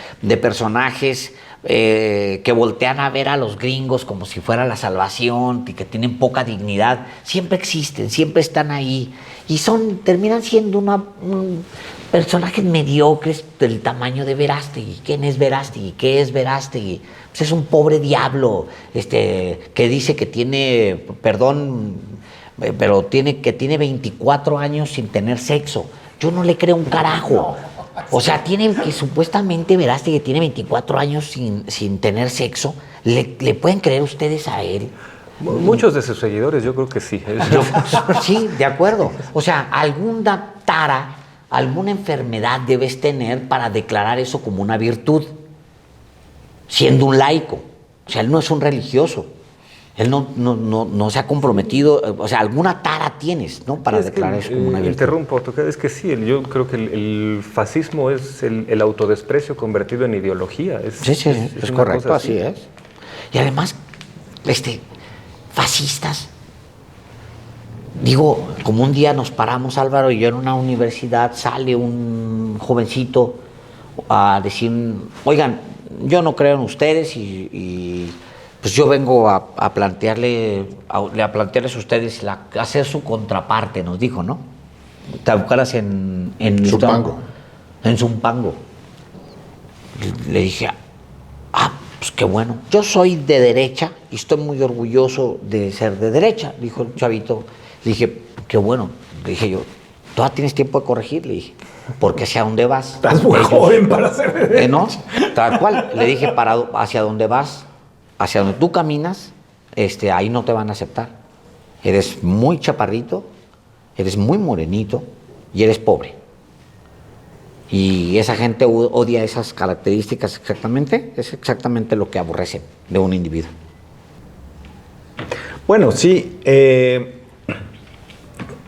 personajes que voltean a ver a los gringos como si fuera la salvación y que tienen poca dignidad, siempre existen, siempre están ahí, y terminan siendo personajes mediocres del tamaño de Verástegui. ¿Quién es Verástegui? ¿Qué es Verástegui? Pues es un pobre diablo que dice que tiene, que tiene 24 años sin tener sexo. Yo no le creo un carajo. O sea, que supuestamente Verástegui tiene 24 años sin tener sexo. ¿Le pueden creer ustedes a él? Muchos de sus seguidores, yo creo que sí. Sí, de acuerdo. O sea, alguna tara, alguna enfermedad debes tener para declarar eso como una virtud, siendo un laico. O sea, él no es un religioso. Él no se ha comprometido, o sea, alguna tara tienes, ¿no? Para declarar eso como una virtud. Interrumpo, es que sí, yo creo que el fascismo es el autodesprecio convertido en ideología. Sí, es correcto, así es. Y además, fascistas. Digo, como un día nos paramos, Álvaro y yo, en una universidad, sale un jovencito a decir, oigan, yo no creo en ustedes y pues yo vengo a plantearles a ustedes hacer su contraparte, nos dijo, ¿no? ¿Te acuerdas en Zumpango? En Zumpango. Le dije, pues qué bueno. Yo soy de derecha y estoy muy orgulloso de ser de derecha, dijo el chavito. Le dije, qué bueno. Le dije yo, ¿todavía tienes tiempo de corregir? Le dije, porque hacia dónde vas. Estás muy joven para ser de derecha. ¿No? Tal cual. Le dije, hacia dónde vas, hacia donde tú caminas, ahí no te van a aceptar. Eres muy chaparrito, eres muy morenito y eres pobre. Y esa gente odia esas características exactamente, es exactamente lo que aborrecen de un individuo. Bueno, sí.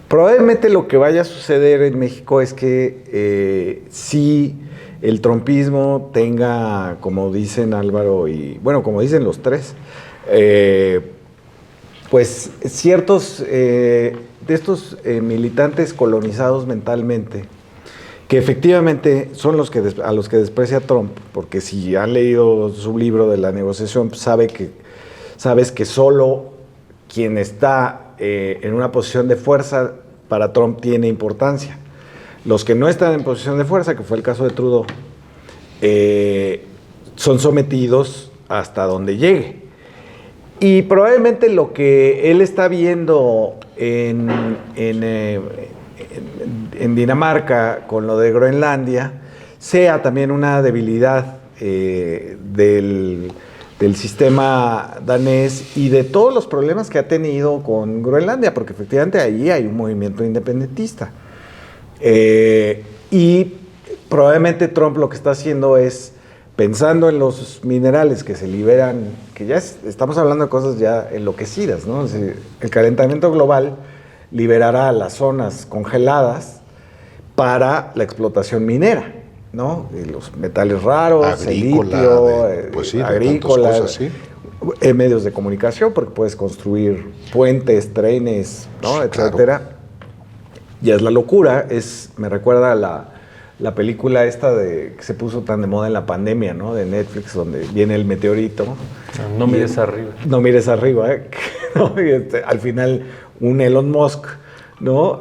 Probablemente lo que vaya a suceder en México es que sí, el trumpismo tenga, como dicen Álvaro y, bueno, como dicen los tres, pues ciertos de estos militantes colonizados mentalmente, que efectivamente son a los que desprecia Trump, porque si han leído su libro de la negociación, pues sabes que solo quien está en una posición de fuerza para Trump tiene importancia. Los que no están en posición de fuerza, que fue el caso de Trudeau, son sometidos hasta donde llegue. Y probablemente lo que él está viendo en Dinamarca con lo de Groenlandia sea también una debilidad del sistema danés y de todos los problemas que ha tenido con Groenlandia, porque efectivamente ahí hay un movimiento independentista. Y probablemente Trump lo que está haciendo es, pensando en los minerales que se liberan, que ya estamos hablando de cosas ya enloquecidas, ¿no? Es decir, el calentamiento global liberará las zonas congeladas para la explotación minera, ¿no? Y los metales raros, Agrícola, el litio, pues sí, de agrícola, tantas cosas, sí. Medios de comunicación, porque puedes construir puentes, trenes, ¿no? Sí, Etcétera. Ya es la locura, me recuerda a la película esta que se puso tan de moda en la pandemia, ¿no? De Netflix, donde viene el meteorito. No mires arriba. No mires arriba, ¿eh? ¿No? Y al final, un Elon Musk, ¿no?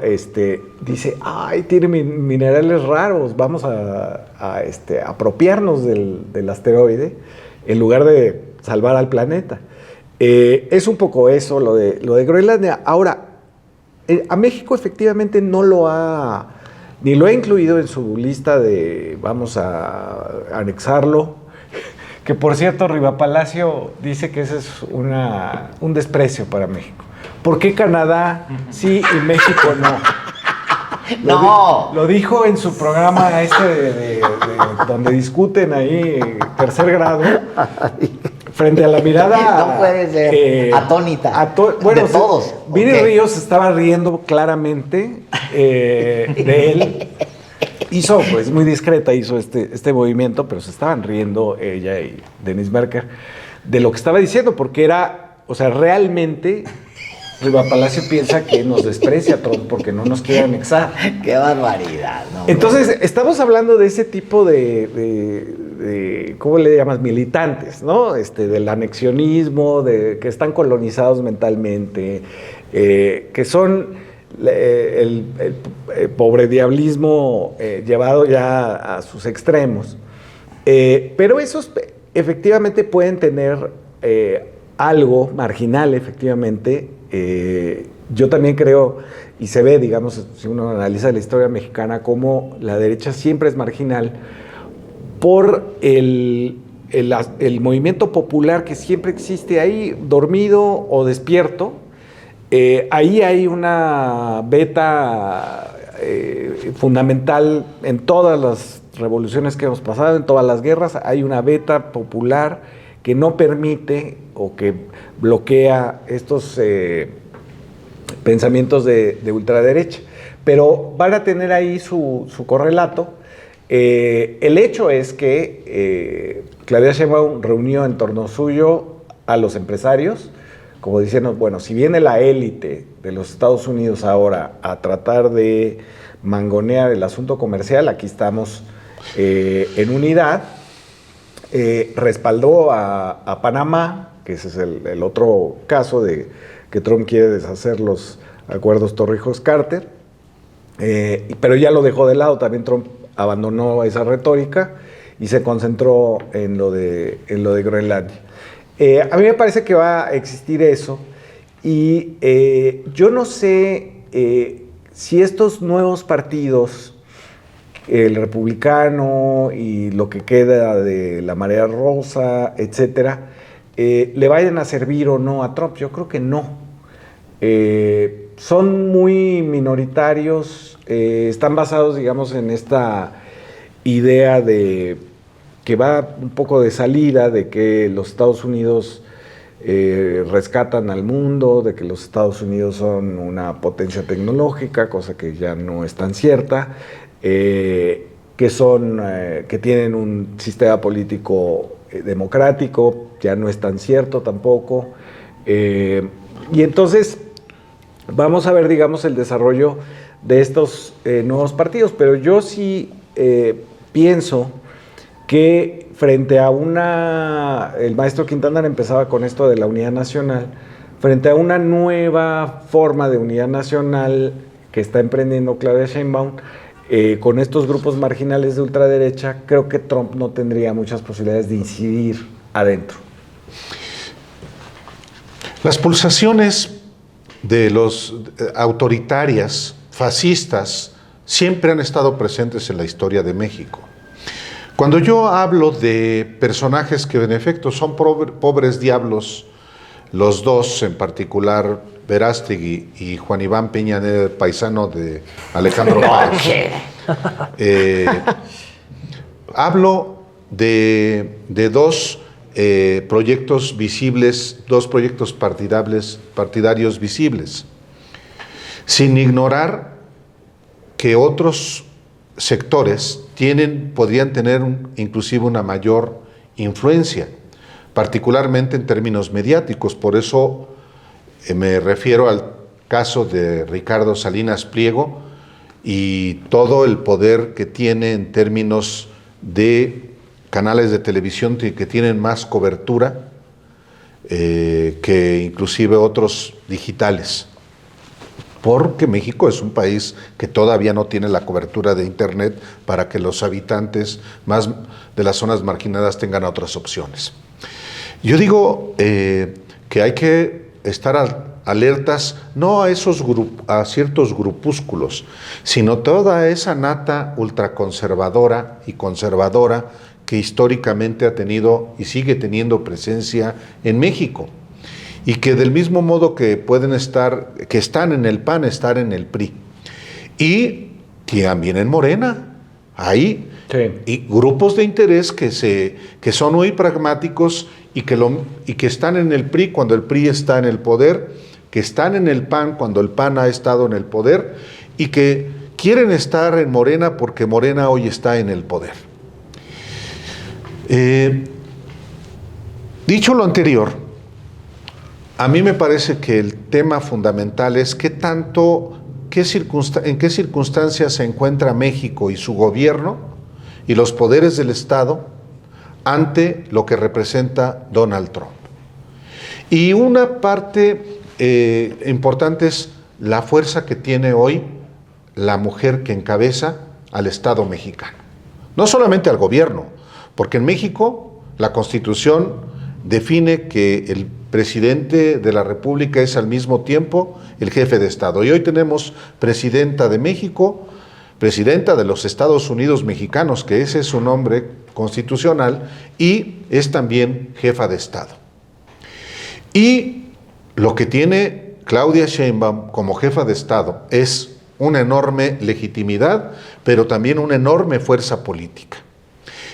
Dice, ay, tiene minerales raros, vamos a apropiarnos del asteroide en lugar de salvar al planeta. Es un poco eso, lo de Groenlandia. Ahora, a México efectivamente no ni lo ha incluido en su lista de vamos a anexarlo, que por cierto Riva Palacio dice que ese es un desprecio para México. ¿Por qué Canadá sí y México no? No. Lo dijo en su programa donde discuten ahí, tercer grado, frente a la mirada... No puede ser atónita bueno, de todos. Viri Okay. Ríos estaba riendo claramente de él. Hizo, pues muy discreta, hizo este movimiento, pero se estaban riendo ella y Denise Merker de lo que estaba diciendo, porque realmente Riva Palacio piensa que nos desprecia Trump porque no nos quiere anexar. ¡Qué barbaridad! No, Entonces, estamos hablando de ese tipo de ¿cómo le llamas? Militantes, ¿no? Del anexionismo, que están colonizados mentalmente, que son el pobre diablismo llevado ya a sus extremos. Pero esos efectivamente pueden tener algo marginal, efectivamente. Yo también creo, y se ve, digamos, si uno analiza la historia mexicana, como la derecha siempre es marginal por el movimiento popular que siempre existe ahí, dormido o despierto. Ahí hay una beta fundamental en todas las revoluciones que hemos pasado, en todas las guerras, hay una beta popular que no permite o que bloquea estos pensamientos de ultraderecha. Pero van a tener ahí su correlato. El hecho es que Claudia Sheinbaum reunió en torno suyo a los empresarios, como diciendo, bueno, si viene la élite de los Estados Unidos ahora a tratar de mangonear el asunto comercial, aquí estamos en unidad. Respaldó a Panamá, que ese es el otro caso de que Trump quiere deshacer los acuerdos Torrijos-Carter, pero ya lo dejó de lado. También Trump abandonó esa retórica y se concentró en lo de Groenlandia. A mí me parece que va a existir eso y yo no sé si estos nuevos partidos, el republicano y lo que queda de la marea rosa, etcétera, le vayan a servir o no a Trump. Yo creo que no. Son muy minoritarios, están basados, digamos, en esta idea de que va un poco de salida, de que los Estados Unidos rescatan al mundo, de que los Estados Unidos son una potencia tecnológica, cosa que ya no es tan cierta, que tienen un sistema político democrático, ya no es tan cierto tampoco. Y entonces vamos a ver, digamos, el desarrollo de estos nuevos partidos, pero yo sí pienso que frente a el maestro Quintana empezaba con esto de la unidad nacional, frente a una nueva forma de unidad nacional que está emprendiendo Claudia Sheinbaum, con estos grupos marginales de ultraderecha, creo que Trump no tendría muchas posibilidades de incidir adentro. Las pulsaciones de los autoritarias, fascistas, siempre han estado presentes en la historia de México. Cuando yo hablo de personajes que en efecto son pobres diablos, los dos en particular, Verástegui y Juan Iván Peña, paisano de Alejandro Páez, hablo de dos proyectos visibles, dos proyectos partidarios visibles, sin ignorar que otros sectores podrían tener inclusive una mayor influencia, particularmente en términos mediáticos. Por eso me refiero al caso de Ricardo Salinas Pliego y todo el poder que tiene en términos de canales de televisión que tienen más cobertura que inclusive otros digitales. Porque México es un país que todavía no tiene la cobertura de Internet para que los habitantes más de las zonas marginadas tengan otras opciones. Yo digo que hay que estar alertas no a ciertos grupúsculos, sino toda esa nata ultraconservadora y conservadora que históricamente ha tenido y sigue teniendo presencia en México. Y que del mismo modo que que están en el PAN, estar en el PRI. Y también en Morena. Hay y grupos de interés que son muy pragmáticos y que están en el PRI cuando el PRI está en el poder, que están en el PAN cuando el PAN ha estado en el poder y que quieren estar en Morena porque Morena hoy está en el poder. Dicho lo anterior, a mí me parece que el tema fundamental es en qué circunstancias se encuentra México y su gobierno y los poderes del Estado ante lo que representa Donald Trump. Y una parte importante es la fuerza que tiene hoy la mujer que encabeza al Estado mexicano. No solamente al gobierno, porque en México la Constitución define que el presidente de la República es al mismo tiempo el jefe de Estado. Y hoy tenemos presidenta de México, presidenta de los Estados Unidos mexicanos, que ese es su nombre constitucional, y es también jefa de Estado. Y lo que tiene Claudia Sheinbaum como jefa de Estado es una enorme legitimidad, pero también una enorme fuerza política.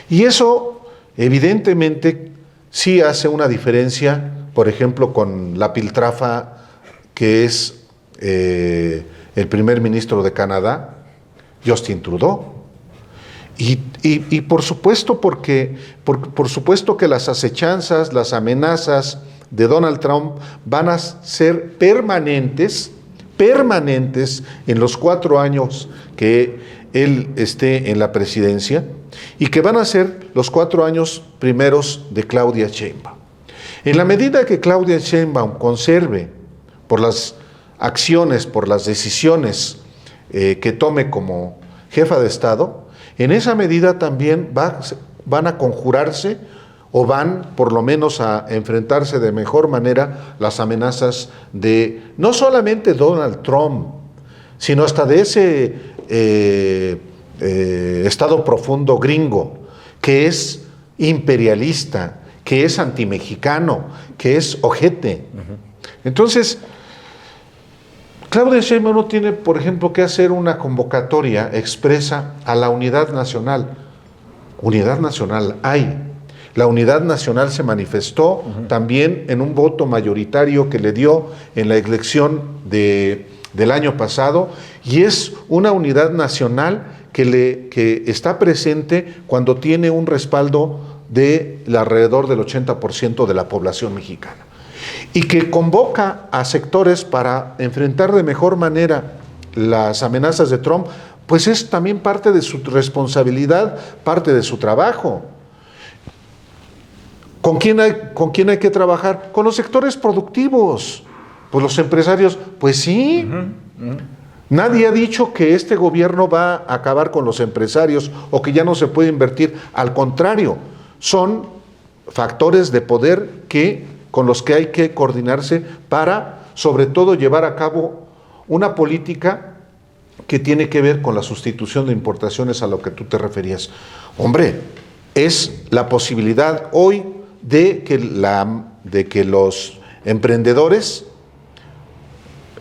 Y eso, evidentemente, sí hace una diferencia, por ejemplo, con la piltrafa que es el primer ministro de Canadá, Justin Trudeau. Y por supuesto por supuesto que las acechanzas, las amenazas de Donald Trump van a ser permanentes en los 4 años que él esté en la presidencia y que van a ser los 4 años primeros de Claudia Sheinbaum. En la medida que Claudia Sheinbaum conserve por las acciones, por las decisiones que tome como jefa de Estado, en esa medida también van a conjurarse o van por lo menos a enfrentarse de mejor manera las amenazas de no solamente Donald Trump, sino hasta de ese Estado profundo gringo, que es imperialista, que es antimexicano, que es ojete. Entonces, Claudia Sheinbaum no tiene, por ejemplo, que hacer una convocatoria expresa a la unidad nacional. Unidad nacional hay. La unidad nacional se manifestó también en un voto mayoritario que le dio en la elección del año pasado, y es una unidad nacional que está presente cuando tiene un respaldo de alrededor del 80% de la población mexicana, y que convoca a sectores para enfrentar de mejor manera las amenazas de Trump, pues es también parte de su responsabilidad, parte de su trabajo. ¿Con quién hay que trabajar? Con los sectores productivos. Pues los empresarios, pues sí. Nadie ha dicho que este gobierno va a acabar con los empresarios o que ya no se puede invertir. Al contrario, son factores de poder con los que hay que coordinarse para, sobre todo, llevar a cabo una política que tiene que ver con la sustitución de importaciones, a lo que tú te referías. Hombre, es la posibilidad hoy de que los emprendedores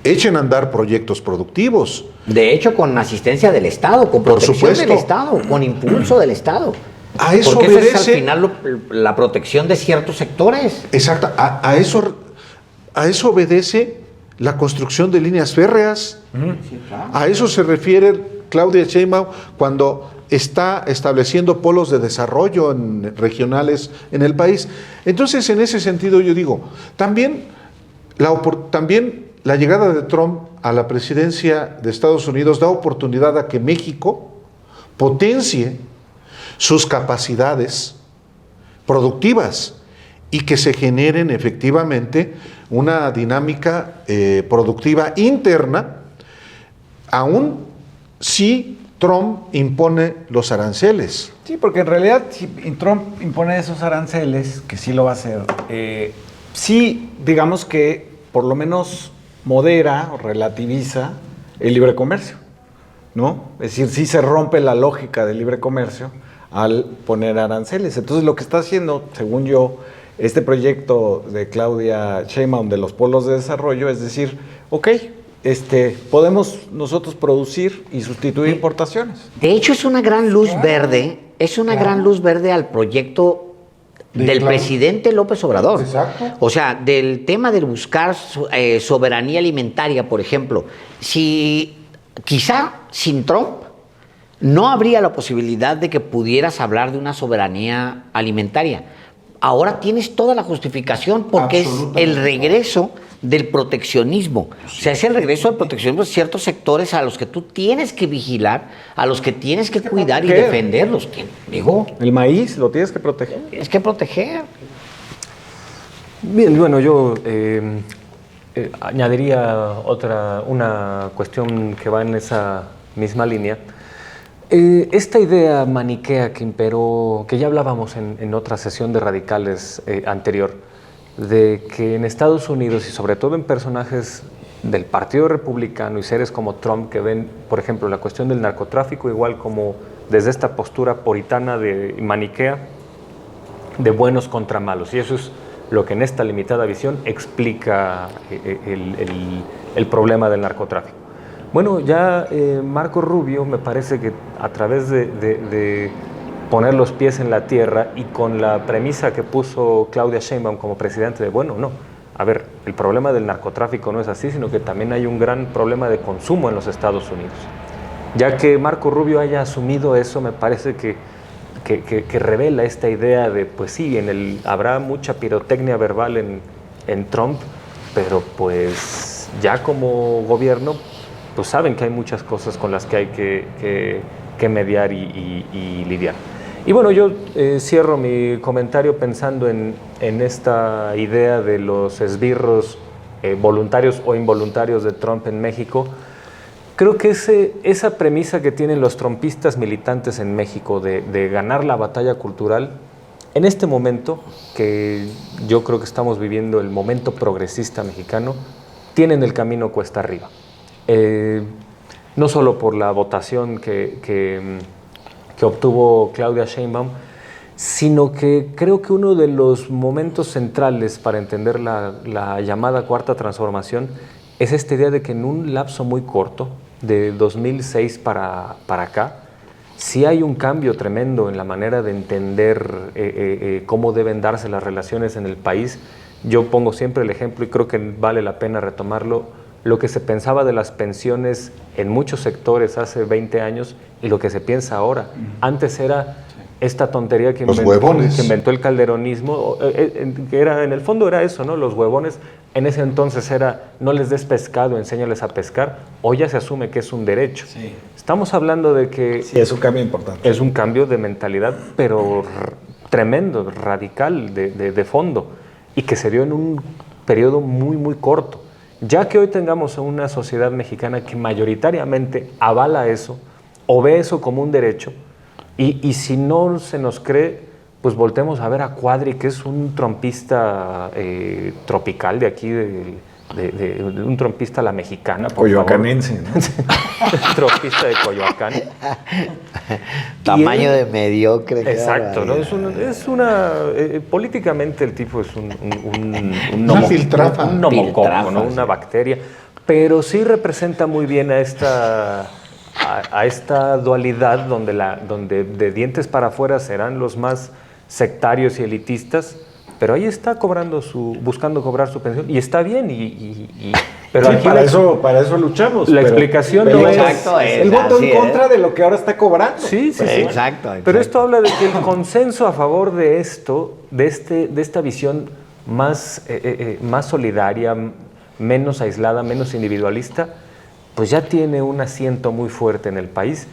echen a andar proyectos productivos. De hecho, con asistencia del Estado, con protección del Estado, con impulso del Estado. A eso Porque esa obedece. es al final la protección de ciertos sectores. Exacto, a eso obedece la construcción de líneas férreas. Sí, claro. A eso se refiere Claudia Sheinbaum cuando está estableciendo polos de desarrollo regionales en el país. Entonces, en ese sentido, yo digo, también la llegada de Trump a la presidencia de Estados Unidos da oportunidad a que México potencie sus capacidades productivas y que se generen efectivamente una dinámica productiva interna, aun si Trump impone los aranceles. Sí, porque en realidad si Trump impone esos aranceles, que sí lo va a hacer, sí digamos que por lo menos modera o relativiza el libre comercio, ¿no? Es decir, sí se rompe la lógica del libre comercio al poner aranceles. Entonces lo que está haciendo, según yo, este proyecto de Claudia Sheinbaum de los polos de desarrollo es decir, ok, podemos nosotros producir y sustituir importaciones. De hecho, es una gran luz verde, gran luz verde al proyecto del presidente López Obrador. Exacto. O sea, del tema de buscar soberanía alimentaria, por ejemplo. Si quizá sin Trump no habría la posibilidad de que pudieras hablar de una soberanía alimentaria. Ahora tienes toda la justificación porque es el regreso del proteccionismo. O sea, es el regreso del proteccionismo de ciertos sectores a los que tú tienes que vigilar, a los que tienes que cuidar y defenderlos. Digo, El maíz lo tienes que proteger. tienes que proteger. Bien, bueno, yo añadiría una cuestión que va en esa misma línea. Esta idea maniquea que imperó, que ya hablábamos en otra sesión de Radicales anterior, de que en Estados Unidos y sobre todo en personajes del Partido Republicano y seres como Trump que ven, por ejemplo, la cuestión del narcotráfico igual como desde esta postura puritana de maniquea de buenos contra malos, y eso es lo que en esta limitada visión explica el problema del narcotráfico. Bueno, ya Marco Rubio me parece que a través de poner los pies en la tierra y con la premisa que puso Claudia Sheinbaum como presidente de, bueno, no, a ver, el problema del narcotráfico no es así, sino que también hay un gran problema de consumo en los Estados Unidos. Ya que Marco Rubio haya asumido eso, me parece que revela esta idea de, pues sí, habrá mucha pirotecnia verbal en Trump, pero pues ya como gobierno, pues saben que hay muchas cosas con las que hay que mediar y lidiar. Y bueno, yo cierro mi comentario pensando en esta idea de los esbirros voluntarios o involuntarios de Trump en México. Creo que esa premisa que tienen los trumpistas militantes en México de ganar la batalla cultural, en este momento, que yo creo que estamos viviendo el momento progresista mexicano, tienen el camino cuesta arriba. No solo por la votación que obtuvo Claudia Sheinbaum, sino que creo que uno de los momentos centrales para entender la llamada Cuarta Transformación es esta idea de que en un lapso muy corto, de 2006 para acá, sí hay un cambio tremendo en la manera de entender cómo deben darse las relaciones en el país. Yo pongo siempre el ejemplo y creo que vale la pena retomarlo, lo que se pensaba de las pensiones en muchos sectores hace 20 años y lo que se piensa ahora. Antes era esta tontería que inventó el calderonismo, que en el fondo era eso, ¿no? Los huevones, en ese entonces era no les des pescado, enséñales a pescar. Hoy ya se asume que es un derecho. Sí. Estamos hablando de que... Sí, es un cambio importante. Es un cambio de mentalidad, pero tremendo, radical, de fondo, y que se dio en un periodo muy, muy corto. Ya que hoy tengamos una sociedad mexicana que mayoritariamente avala eso o ve eso como un derecho, y si no se nos cree, pues voltemos a ver a Cuadri, que es un trompista tropical de aquí, un trompista a la mexicana. Coyoacanense, ¿no? Trompista de Coyoacán. Tamaño de mediocre. Exacto, ¿no? Políticamente el tipo es un filtrafa. Un nomococo, ¿no? Una bacteria, pero sí representa muy bien a esta a esta dualidad donde de dientes para afuera serán los más sectarios y elitistas, pero ahí está buscando cobrar su pensión, y está bien, pero sí, aquí para eso luchamos. La explicación no es... Exacto, es el voto en así, contra de lo que ahora está cobrando. Sí. Exacto. Pero esto habla de que el consenso a favor de esto, de esta visión más solidaria, menos aislada, menos individualista, pues ya tiene un asiento muy fuerte en el país,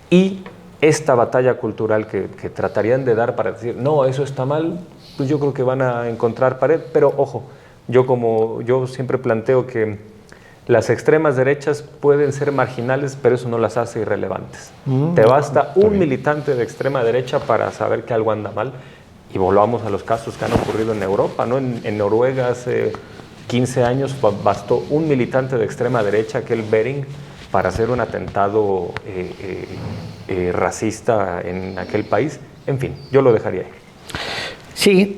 y esta batalla cultural que tratarían de dar para decir, no, eso está mal, pues yo creo que van a encontrar pared, pero ojo, yo siempre planteo que las extremas derechas pueden ser marginales, pero eso no las hace irrelevantes. Te basta un militante de extrema derecha para saber que algo anda mal, y volvamos a los casos que han ocurrido en Europa, ¿no? En Noruega hace 15 años bastó un militante de extrema derecha, aquel Bering, para hacer un atentado racista en aquel país. En fin, yo lo dejaría ahí. Sí,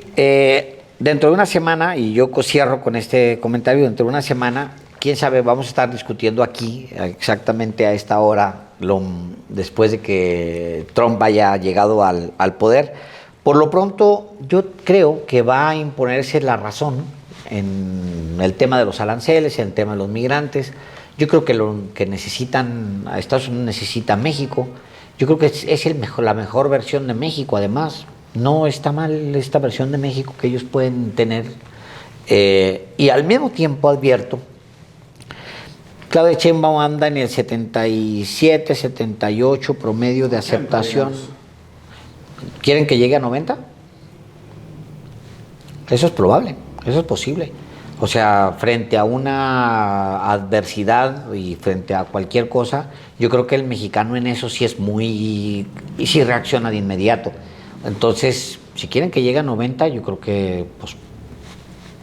dentro de una semana, y yo cierro con este comentario, dentro de una semana, quién sabe, vamos a estar discutiendo aquí exactamente a esta hora, después de que Trump haya llegado al poder. Por lo pronto, yo creo que va a imponerse la razón en el tema de los aranceles, en el tema de los migrantes. Yo creo que lo que necesitan, a Estados Unidos necesita México. Yo creo que es la mejor versión de México, además. No está mal esta versión de México que ellos pueden tener. Y al mismo tiempo advierto, Claudia Sheinbaum anda en el 77, 78 promedio de aceptación. ¿Quieren que llegue a 90? Eso es probable, eso es posible. O sea, frente a una adversidad y frente a cualquier cosa, yo creo que el mexicano en eso sí es y sí reacciona de inmediato. Entonces, si quieren que llegue a 90, yo creo que, pues,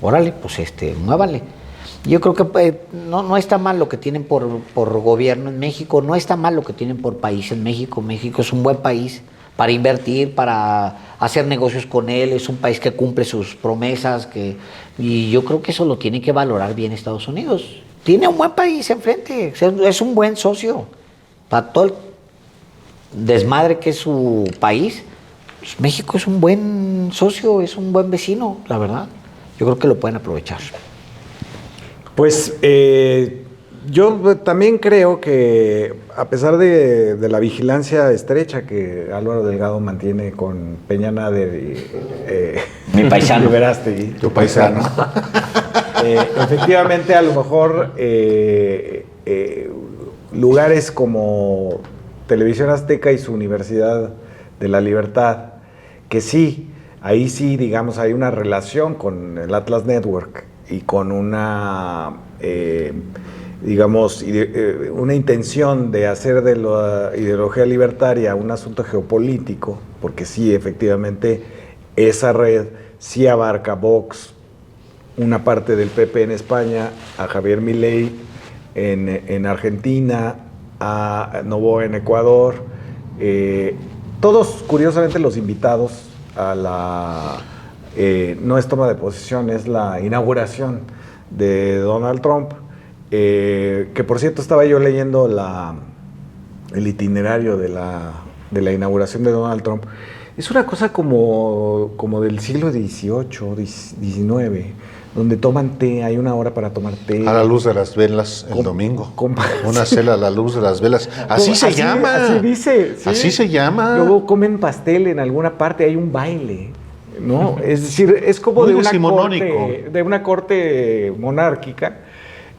órale, pues muévanle. Yo creo que no está mal lo que tienen por gobierno en México, no está mal lo que tienen por país en México. México es un buen país para invertir, para hacer negocios con él, es un país que cumple sus promesas, y yo creo que eso lo tiene que valorar bien Estados Unidos. Tiene un buen país enfrente, es un buen socio para todo el desmadre que es su país. Pues México es un buen socio, es un buen vecino, la verdad. Yo creo que lo pueden aprovechar. Pues yo también creo que, a pesar de la vigilancia estrecha que Álvaro Delgado mantiene con Peña Nader y Mi paisano. Liberástegui, Tu paisano. efectivamente, a lo mejor lugares como Televisión Azteca y su Universidad de la Libertad, que sí, ahí sí, digamos, hay una relación con el Atlas Network y con una, digamos, una intención de hacer de la ideología libertaria un asunto geopolítico, porque sí, efectivamente, esa red sí abarca Vox, una parte del PP en España, a Javier Milei en Argentina, a Noboa en Ecuador, todos, curiosamente, los invitados a la... no es toma de posición, es la inauguración de Donald Trump, que por cierto estaba yo leyendo el itinerario de la inauguración de Donald Trump. Es una cosa como del siglo XVIII, XIX, donde toman té, hay una hora para tomar té. A la luz de las velas el domingo. Una cena a la luz de las velas. Así se llama. Así dice. ¿Sí? Así se llama. Luego comen pastel en alguna parte, hay un baile, ¿no? Es decir, es como Muy de una corte monárquica.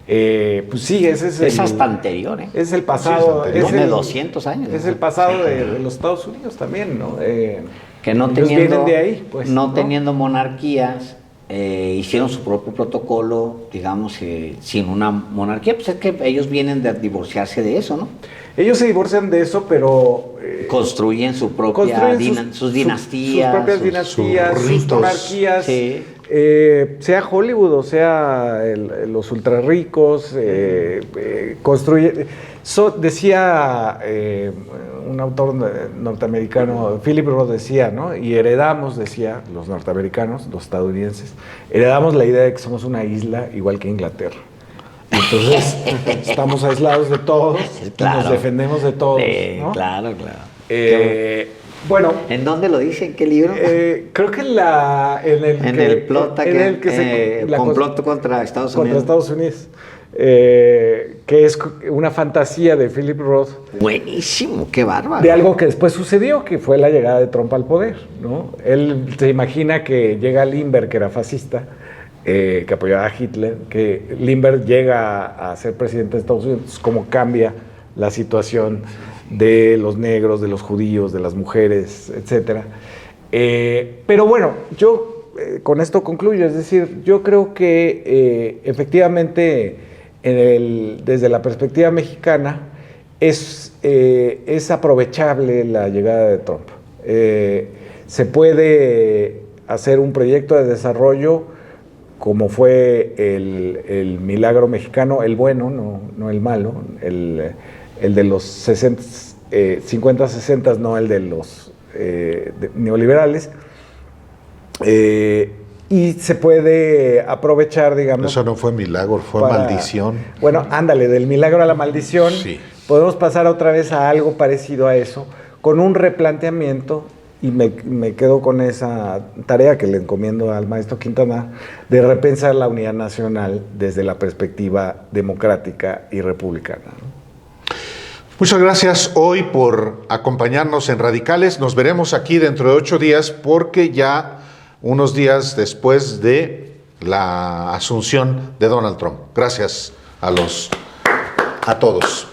Pues sí, ese es Es hasta anterior, ¿eh? Es el pasado. Sí, es Tiene 200 años. Es el pasado de los Estados Unidos también, ¿no? Que no ellos teniendo, vienen de ahí, pues, no teniendo monarquías, hicieron su propio protocolo, digamos, sin una monarquía. Pues es que ellos vienen de divorciarse de eso, ¿no? Ellos se divorcian de eso, pero... construyen su propia sus dinastías. Sus propias dinastías, sus monarquías. Sí. Sea Hollywood o sea los ultra ricos, construye... decía un autor norteamericano, Philip Roth decía, ¿no? Y heredamos, decía, los norteamericanos, los estadounidenses, heredamos la idea de que somos una isla igual que Inglaterra. Entonces, estamos aislados de todos, Claro. nos defendemos de todos, ¿no? Claro, claro. Bueno, ¿En dónde lo dice? ¿En qué libro? creo que en el plot en el que se complot contra Estados contra Unidos. Estados Unidos, que es una fantasía de Philip Roth Buenísimo, qué bárbaro. de algo que después sucedió, que fue la llegada de Trump al poder, ¿no? Él se imagina que llega Lindbergh, que era fascista, que apoyaba a Hitler, que Lindbergh llega a ser presidente de Estados Unidos, cómo cambia la situación de los negros, de los judíos, de las mujeres, etcétera. Pero bueno, yo con esto concluyo, es decir, yo creo que efectivamente desde la perspectiva mexicana es aprovechable la llegada de Trump. Se puede hacer un proyecto de desarrollo como fue el milagro mexicano, el bueno, no el malo, el de los 50, 60, no el de los neoliberales. Y se puede aprovechar, digamos... Eso no fue milagro, fue maldición. Bueno, ándale, del milagro a la maldición. Sí. Podemos pasar otra vez a algo parecido a eso, con un replanteamiento, y me quedo con esa tarea que le encomiendo al maestro Quintana, de repensar la unidad nacional desde la perspectiva democrática y republicana, ¿no? Muchas gracias hoy por acompañarnos en Radicales. Nos veremos aquí dentro de 8 días porque ya unos días después de la asunción de Donald Trump. Gracias a todos.